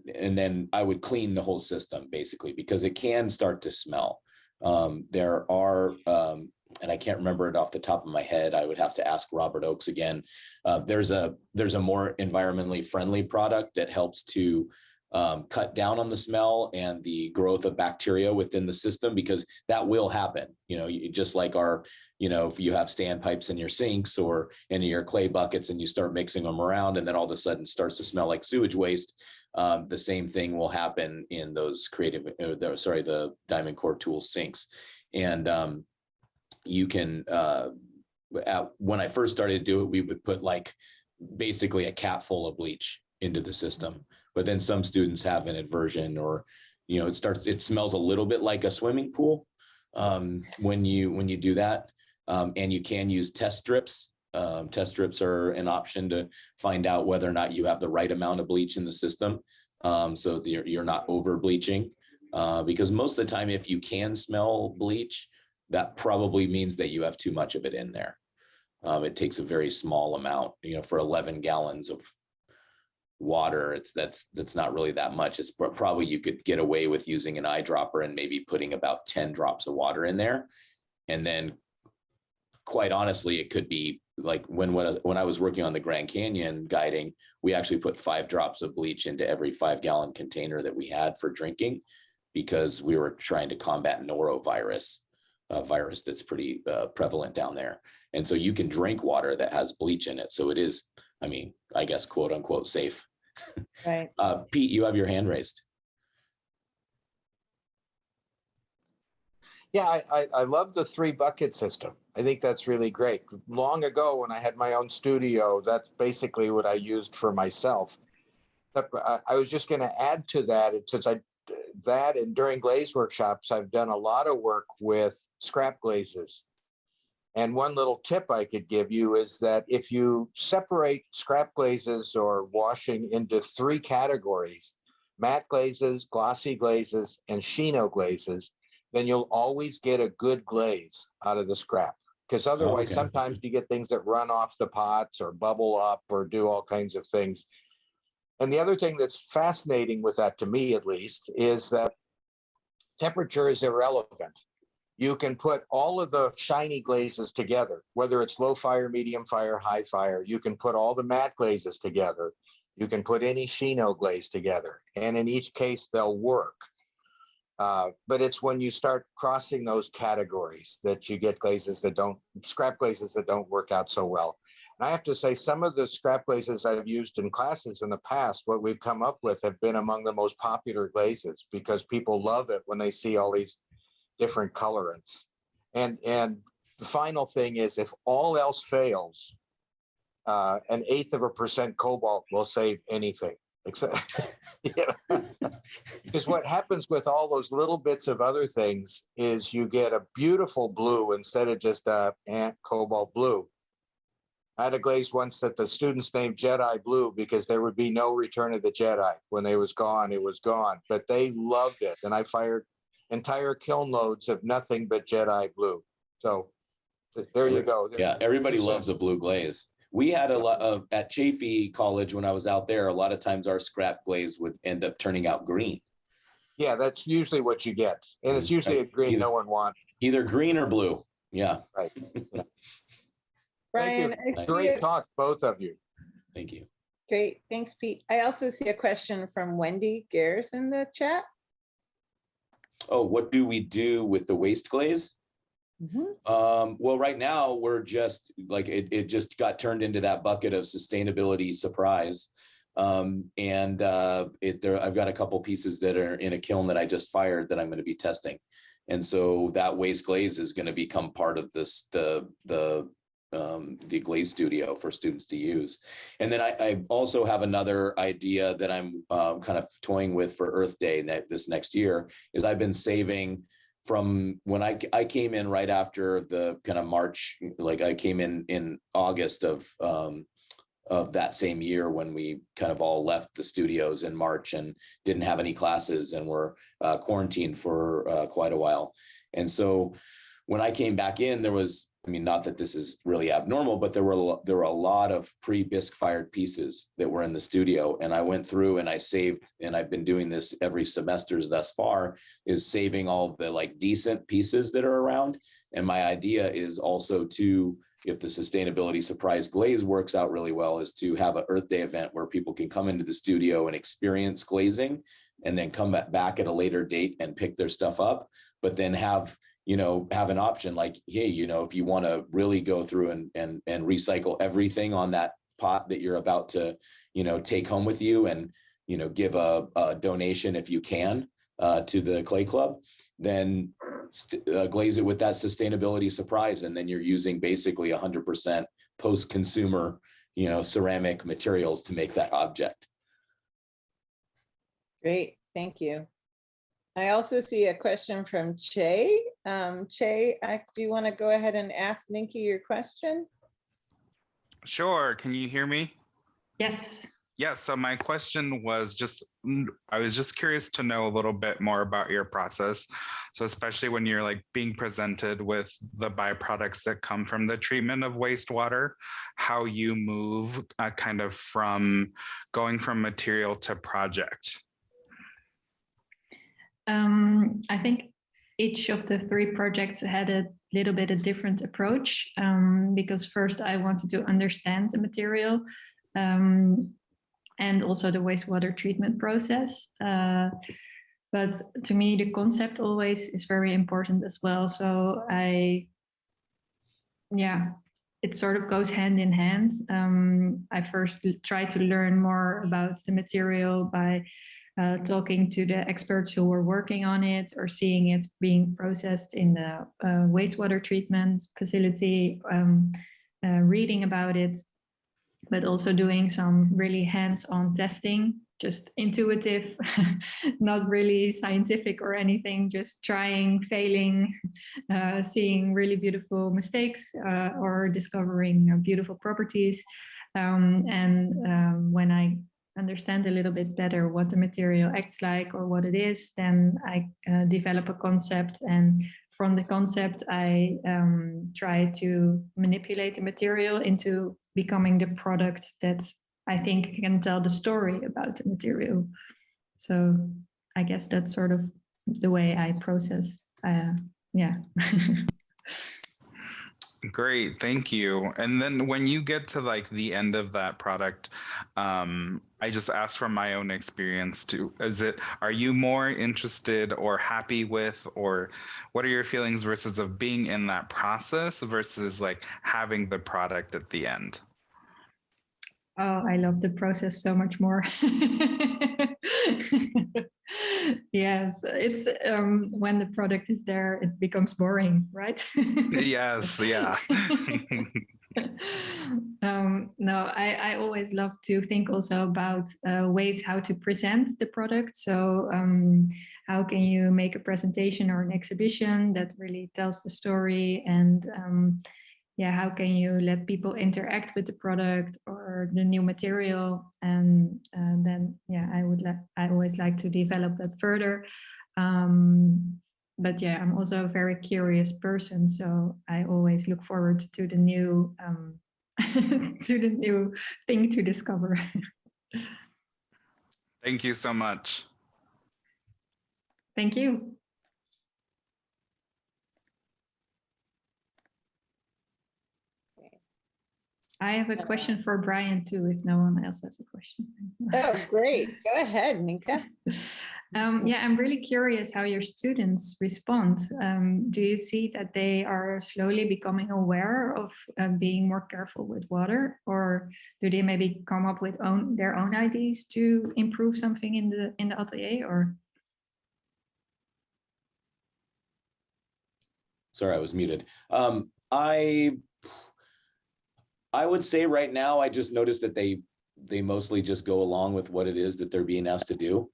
then I would clean the whole system basically, because it can start to smell. There are, and I can't remember it off the top of my head, I would have to ask Robert Oakes again. There's a more environmentally friendly product that helps to cut down on the smell and the growth of bacteria within the system, because that will happen. Just like if you have standpipes in your sinks or in your clay buckets and you start mixing them around and then all of a sudden starts to smell like sewage waste, the same thing will happen in those the Diamond Core Tool sinks. And you can, when I first started to do it, we would put like basically a cap full of bleach into the system. But then some students have an aversion, or it smells a little bit like a swimming pool when you do that. And you can use test strips Test strips are an option to find out whether or not you have the right amount of bleach in the system, so that you're not over bleaching. Because most of the time, if you can smell bleach, that probably means that you have too much of it in there. It takes a very small amount, for 11 gallons of water. That's not really that much. It's probably you could get away with using an eyedropper and maybe putting about 10 drops of water in there. And then quite honestly, it could be like when I was working on the Grand Canyon guiding, we actually put 5 drops of bleach into every 5-gallon container that we had for drinking, because we were trying to combat norovirus, a virus that's pretty prevalent down there. And so you can drink water that has bleach in it. So it is, I guess, quote unquote, safe. Right. Pete, you have your hand raised. Yeah, I love the 3 bucket system. I think that's really great. Long ago, when I had my own studio, that's basically what I used for myself. But I was just going to add to that, since and during glaze workshops, I've done a lot of work with scrap glazes. And one little tip I could give you is that if you separate scrap glazes or washing into 3 categories, matte glazes, glossy glazes, and Shino glazes, then you'll always get a good glaze out of the scrap. Because otherwise, sometimes you get things that run off the pots or bubble up or do all kinds of things. And the other thing that's fascinating with that, to me at least, is that temperature is irrelevant. You can put all of the shiny glazes together, whether it's low fire, medium fire, high fire. You can put all the matte glazes together. You can put any Shino glaze together. And in each case, they'll work. But it's when you start crossing those categories that you get scrap glazes that don't work out so well. And I have to say, some of the scrap glazes I've used in classes in the past, what we've come up with have been among the most popular glazes, because people love it when they see all these different colorants. And the final thing is, if all else fails, 1/8% cobalt will save anything. Except, because what happens with all those little bits of other things is you get a beautiful blue instead of just ant cobalt blue. I had a glaze once that the students named Jedi Blue because there would be no Return of the Jedi. When it was gone, it was gone. But they loved it, and I fired entire kiln loads of nothing but Jedi Blue. So there you go. Yeah, everybody loves a blue glaze. We had a lot of, at Chaffee College when I was out there, a lot of times our scrap glaze would end up turning out green. Yeah, that's usually what you get. And it's usually a green no one wants. Either green or blue. Yeah. Right. Yeah. Brian, great talk, both of you. Thank you. Great. Thanks, Pete. I also see a question from Wendy Gears in the chat. Oh, what do we do with the waste glaze? Well, right now we're just like it just got turned into that bucket of sustainability surprise. I've got a couple pieces that are in a kiln that I just fired that I'm going to be testing. And so that waste glaze is going to become part of this, the glaze studio for students to use. And then I also have another idea that I'm kind of toying with for Earth Day this next year, is I've been saving from when I came in right after the kind of March, like I came in August of that same year when we kind of all left the studios in March and didn't have any classes and were quarantined for quite a while. And so when I came back in, there was, not that this is really abnormal, but there were a lot of pre-bisque fired pieces that were in the studio. And I went through and I saved, and I've been doing this every semester thus far, is saving all the like decent pieces that are around. And my idea is also to, if the sustainability surprise glaze works out really well, is to have an Earth Day event where people can come into the studio and experience glazing and then come back at a later date and pick their stuff up, but then have an option like, hey, if you want to really go through and recycle everything on that pot that you're about to, take home with you and, give a donation if you can to the clay club, then glaze it with that sustainability surprise. And then you're using basically 100% post-consumer, ceramic materials to make that object. Great, thank you. I also see a question from Che. Che, do you want to go ahead and ask Nienke your question? Sure. Can you hear me? Yes. Yeah, so my question was I was just curious to know a little bit more about your process. So especially when you're like being presented with the byproducts that come from the treatment of wastewater, how you move kind of from going from material to project. I think each of the 3 projects had a little bit a different approach, because first I wanted to understand the material, and also the wastewater treatment process. But to me, the concept always is very important as well. So it sort of goes hand in hand. I first try to learn more about the material by talking to the experts who were working on it or seeing it being processed in the wastewater treatment facility, reading about it, but also doing some really hands-on testing, just intuitive, not really scientific or anything, just trying, failing, seeing really beautiful mistakes or discovering beautiful properties. When I understand a little bit better what the material acts like or what it is, then I develop a concept, and from the concept I try to manipulate the material into becoming the product that I think can tell the story about the material. So I guess that's sort of the way I process. Yeah. Great, thank you. And then when you get to like the end of that product, I just asked from my own experience too, are you more interested or happy with, or what are your feelings versus of being in that process versus like having the product at the end? Oh, I love the process so much more. Yes, it's when the product is there, it becomes boring, right? Yes, yeah. No, I always love to think also about ways how to present the product. So how can you make a presentation or an exhibition that really tells the story, and how can you let people interact with the product or the new material? And then I always like to develop that further. But I'm also a very curious person, so I always look forward to the new to the new thing to discover. Thank you so much. Thank you. I have a question for Brian too, if no one else has a question. Oh, great. Go ahead, Nienke. I'm really curious how your students respond. Do you see that they are slowly becoming aware of being more careful with water, or do they maybe come up with their own ideas to improve something in the atelier? Or sorry, I was muted. I would say right now, I just noticed that they mostly just go along with what it is that they're being asked to do,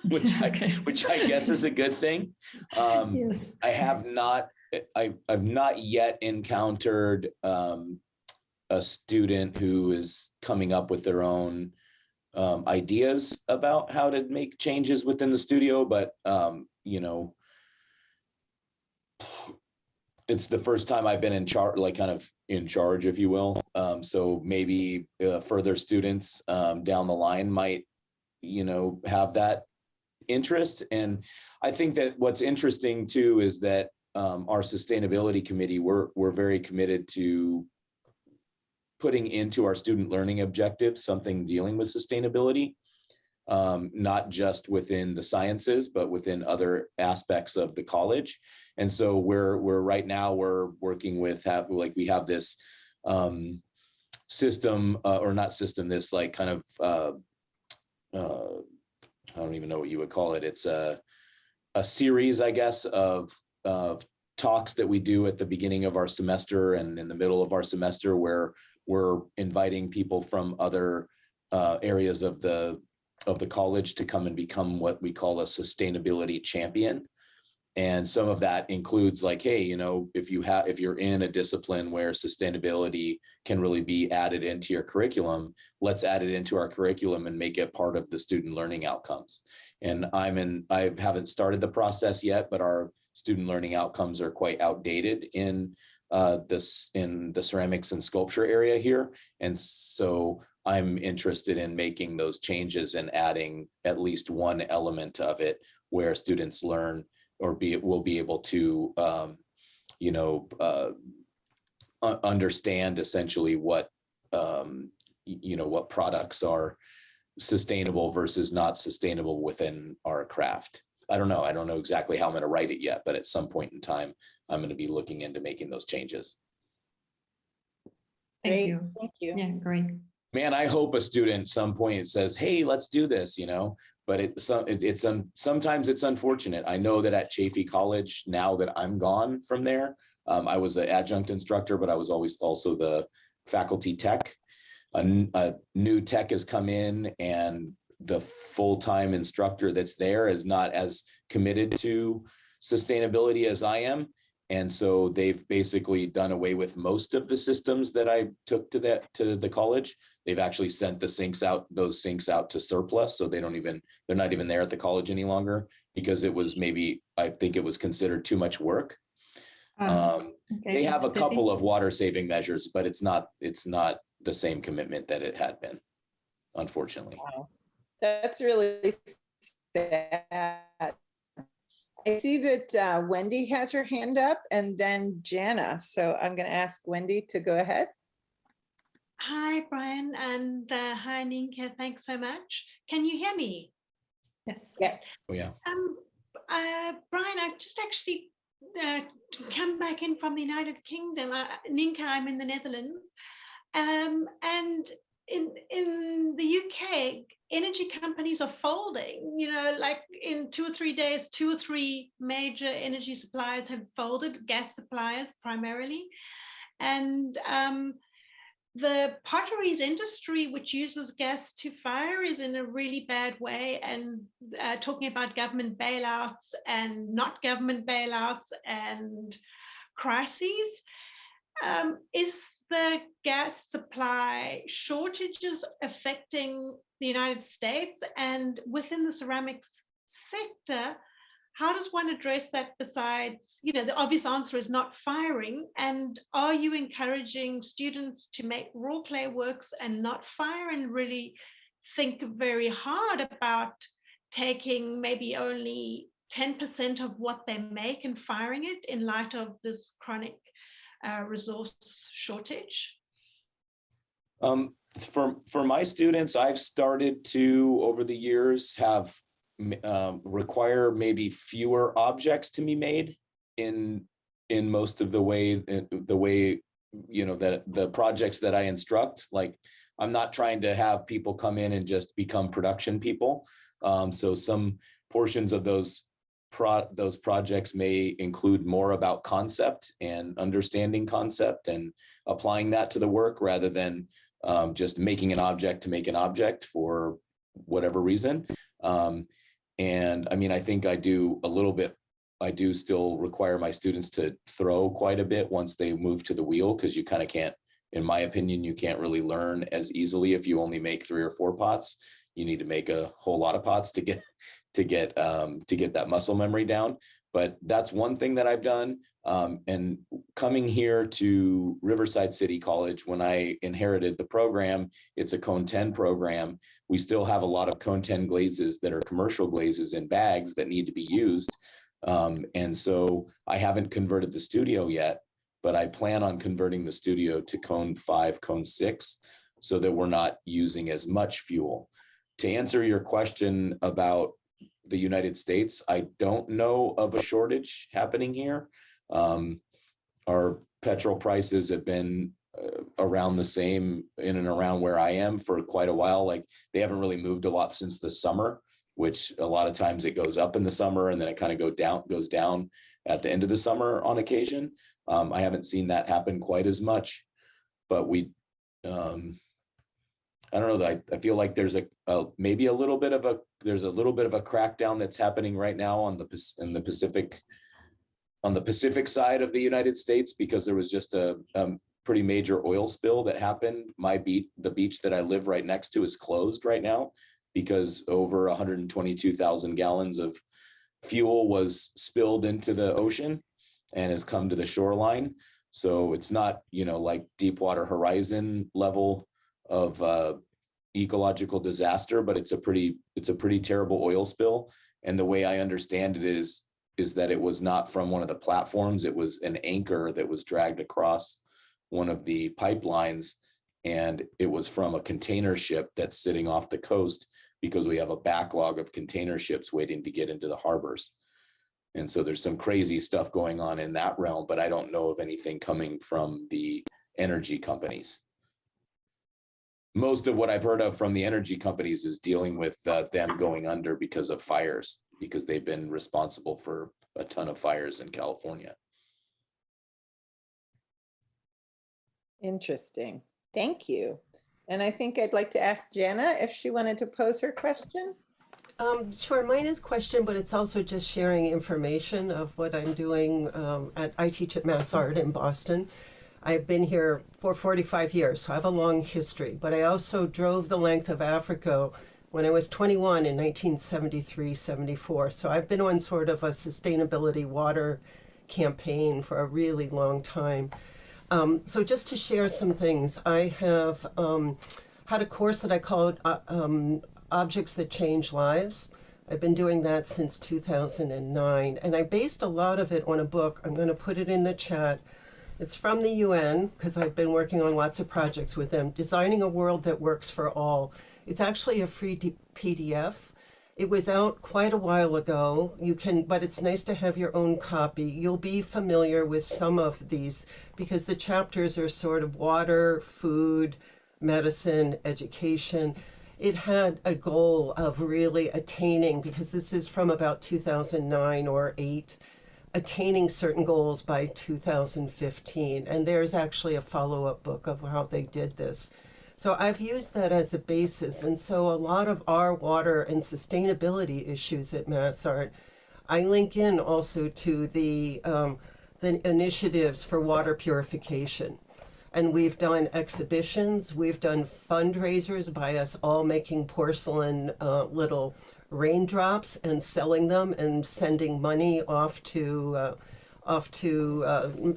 which I guess is a good thing. Yes. I've not yet encountered a student who is coming up with their own ideas about how to make changes within the studio, but it's the first time I've been in charge, like kind of in charge, if you will. So maybe further students down the line might, have that interest. And I think that what's interesting too is that our sustainability committee, we're very committed to putting into our student learning objectives something dealing with sustainability, not just within the sciences, but within other aspects of the college. And so we're right now we're working with we have this system or not system, this like kind of I don't even know what you would call it. It's a series, I guess, of talks that we do at the beginning of our semester and in the middle of our semester, where we're inviting people from other areas of the college to come and become what we call a sustainability champion. And some of that includes like, hey, you know, if you're in a discipline where sustainability can really be added into your curriculum, let's add it into our curriculum and make it part of the student learning outcomes. And I haven't started the process yet, but our student learning outcomes are quite outdated in the ceramics and sculpture area here. And so I'm interested in making those changes and adding at least one element of it where students learn or will be able to, understand essentially what, what products are sustainable versus not sustainable within our craft. I don't know exactly how I'm going to write it yet, but at some point in time, I'm going to be looking into making those changes. Thank you. Thank you. Yeah, great. Man, I hope a student at some point says, hey, let's do this, but sometimes it's unfortunate. I know that at Chaffey College, now that I'm gone from there, I was an adjunct instructor, but I was always also the faculty tech. A new tech has come in, and the full-time instructor that's there is not as committed to sustainability as I am. And so they've basically done away with most of the systems that I took to the college. They've actually sent those sinks out to surplus. So they're not even there at the college any longer, because I think it was considered too much work. Okay, they have a that's couple of water saving measures, but it's not the same commitment that it had been, unfortunately. Wow. That's really sad. I see that Wendy has her hand up, and then Jana. So I'm going to ask Wendy to go ahead. Hi, Brian, and hi, Nienke. Thanks so much. Can you hear me? Yes. Yeah. Oh, yeah. Brian, I've just actually come back in from the United Kingdom. Nienke, I'm in the Netherlands. And in the UK, energy companies are folding, like in 2 or 3 days, 2 or 3 major energy suppliers have folded, gas suppliers primarily. And the potteries industry, which uses gas to fire, is in a really bad way. And talking about government bailouts and not government bailouts and crises. Is the gas supply shortages affecting the United States? And within the ceramics sector, how does one address that besides, the obvious answer is not firing? And are you encouraging students to make raw clay works and not fire, and really think very hard about taking maybe only 10% of what they make and firing it in light of this chronic resource shortage? For my students, I've started to, over the years, have require maybe fewer objects to be made in most of the way that the projects that I instruct. Like, I'm not trying to have people come in and just become production people. So some portions of those projects may include more about concept and understanding concept and applying that to the work, rather than just making an object to make an object for whatever reason. And I mean, I think I do still require my students to throw quite a bit once they move to the wheel, because you kind of can't, in my opinion, you can't really learn as easily if you only make 3 or 4 pots. You need to make a whole lot of pots to get that muscle memory down. But that's one thing that I've done. And coming here to Riverside City College, when I inherited the program, it's a Cone 10 program. We still have a lot of Cone 10 glazes that are commercial glazes in bags that need to be used. And so I haven't converted the studio yet, but I plan on converting the studio to Cone 5, Cone 6, so that we're not using as much fuel. To answer your question about the United States, I don't know of a shortage happening here. Our petrol prices have been around the same, in and around where I am, for quite a while. Like, they haven't really moved a lot since the summer, which a lot of times it goes up in the summer and then it kind of goes down at the end of the summer on occasion. I haven't seen that happen quite as much, but I don't know. I feel like there's maybe a little bit of a crackdown that's happening right now in the Pacific on the Pacific side of the United States, because there was just a pretty major oil spill that happened. The beach that I live right next to is closed right now because over 122,000 gallons of fuel was spilled into the ocean and has come to the shoreline. So it's not, like Deepwater Horizon level of ecological disaster, but it's a pretty terrible oil spill. And the way I understand it is that it was not from one of the platforms. It was an anchor that was dragged across one of the pipelines, and it was from a container ship that's sitting off the coast because we have a backlog of container ships waiting to get into the harbors. And so there's some crazy stuff going on in that realm, but I don't know of anything coming from the energy companies. Most of what I've heard of from the energy companies is dealing with them going under because of fires, because they've been responsible for a ton of fires in California. Interesting. Thank you. And I think I'd like to ask Jana if she wanted to pose her question. Sure, mine is a question, but it's also just sharing information of what I'm doing. I teach at Mass Art in Boston. I've been here for 45 years, so I have a long history, but I also drove the length of Africa when I was 21 in 1973, 74. So I've been on sort of a sustainability water campaign for a really long time. So just to share some things, I have had a course that I called Objects That Change Lives. I've been doing that since 2009, and I based a lot of it on a book. I'm going to put it in the chat. It's from the UN, because I've been working on lots of projects with them, Designing a World That Works for All. It's actually a free PDF. It was out quite a while ago. But it's nice to have your own copy. You'll be familiar with some of these because the chapters are sort of water, food, medicine, education. It had a goal of really attaining, because this is from about 2009 or 8, attaining certain goals by 2015. And there's actually a follow-up book of how they did this. So I've used that as a basis. And so a lot of our water and sustainability issues at Mass Art, I link in also to the initiatives for water purification. And we've done exhibitions, we've done fundraisers by us all making porcelain little raindrops and selling them and sending money off to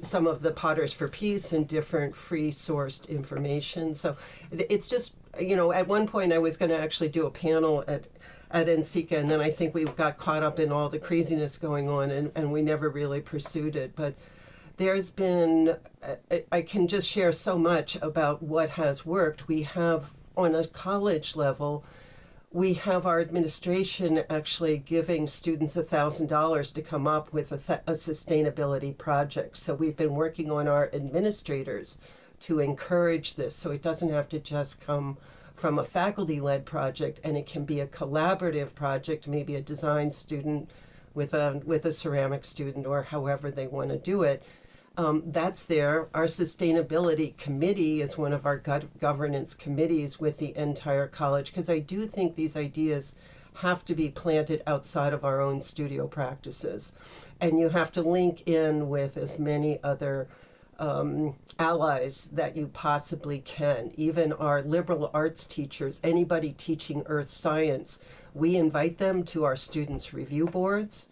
some of the Potters for Peace and different free sourced information. So it's just, at one point I was going to actually do a panel at NCECA, and then I think we got caught up in all the craziness going on and we never really pursued it. But there's been, I can just share so much about what has worked. We have, on a college level, we have our administration actually giving students $1,000 to come up with a sustainability project. So we've been working on our administrators to encourage this, so it doesn't have to just come from a faculty-led project, and it can be a collaborative project, maybe a design student with a ceramic student, or however they want to do it. That's there. Our sustainability committee is one of our governance committees with the entire college, because I do think these ideas have to be planted outside of our own studio practices. And you have to link in with as many other allies that you possibly can. Even our liberal arts teachers, anybody teaching earth science, we invite them to our students' review boards.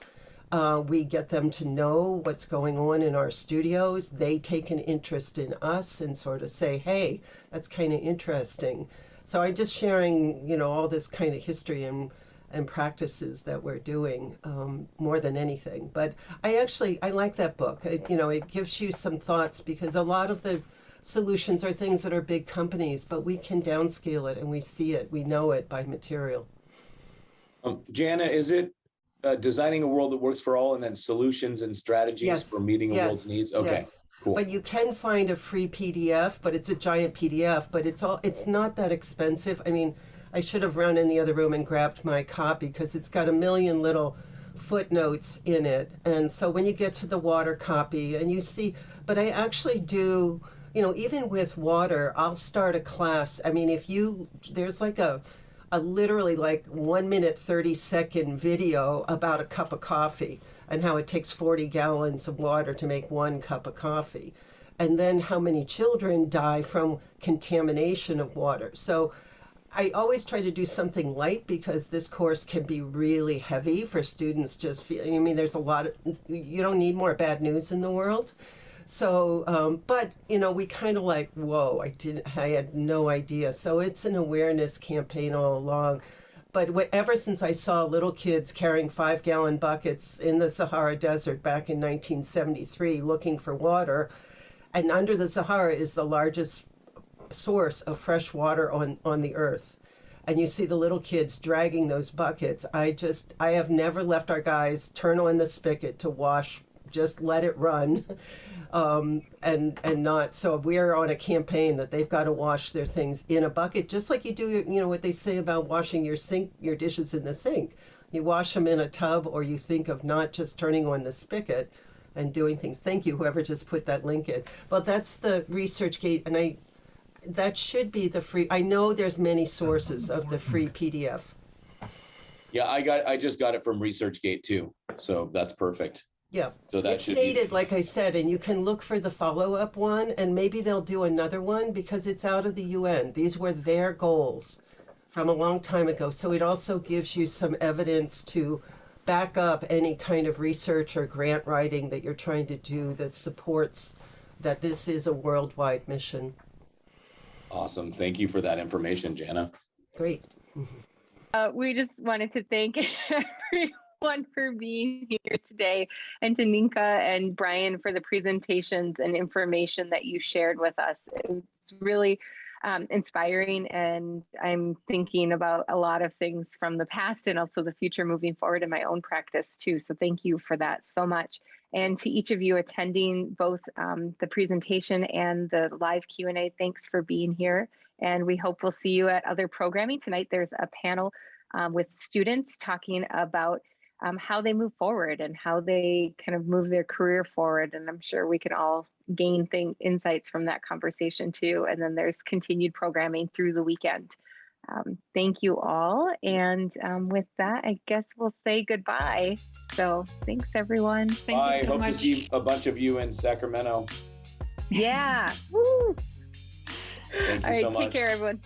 We get them to know what's going on in our studios. They take an interest in us and sort of say, hey, that's kind of interesting. So I'm just sharing, all this kind of history and practices that we're doing more than anything. But I like that book. It gives you some thoughts, because a lot of the solutions are things that are big companies, but we can downscale it and we see it, we know it by material. Jana, is it Designing a World That Works for All, and then solutions and strategies for meeting a world's needs? Okay, yes. Cool. But you can find a free PDF, but it's a giant PDF, but it's not that expensive. I mean, I should have run in the other room and grabbed my copy, because it's got a million little footnotes in it. And so when you get to the water copy and you see, but I actually do, even with water, I'll start a class. I mean, there's like a literally like 1 minute, 30-second video about a cup of coffee. and how it takes 40 gallons of water to make 1 cup of coffee. And then how many children die from contamination of water. So I always try to do something light because this course can be really heavy for students. I mean, there's a lot of, you don't need more bad news in the world. So, but, you know, we kind of like, whoa, I had no idea. So it's an awareness campaign all along. But ever since I saw little kids carrying 5-gallon buckets in the Sahara Desert back in 1973 looking for water, and under the Sahara is the largest source of fresh water on the earth. And you see the little kids dragging those buckets. I have never left our guys turn on the spigot to wash, just let it run. And not, so we're on a campaign that they've got to wash their things in a bucket, just like you do, you know, what they say about washing your dishes in the sink. You wash them in a tub, or you think of not just turning on the spigot and doing things. Thank you, whoever just put that link in. Well, that's the ResearchGate, and that should be the free, I know there's many sources of the free PDF. Yeah, I just got it from ResearchGate too, so that's perfect. Yeah, so that it's dated, like I said, and you can look for the follow-up one, and maybe they'll do another one because it's out of the UN. These were their goals from a long time ago. So it also gives you some evidence to back up any kind of research or grant writing that you're trying to do that supports that this is a worldwide mission. Awesome. Thank you for that information, Jana. Great. We just wanted to thank everyone for being here today, and to Nienke and Brian for the presentations and information that you shared with us. It's really inspiring, and I'm thinking about a lot of things from the past and also the future moving forward in my own practice too. So thank you for that so much. And to each of you attending both the presentation and the live Q&A, thanks for being here. And we hope we'll see you at other programming. Tonight there's a panel with students talking about how they move forward and how they kind of move their career forward. And I'm sure we can all gain insights from that conversation too. And then there's continued programming through the weekend. Thank you all. And with that, I guess we'll say goodbye. So thanks, everyone. Bye. Hope to see a bunch of you in Sacramento. Yeah. Woo. Thank you All right, so much. take care, everyone.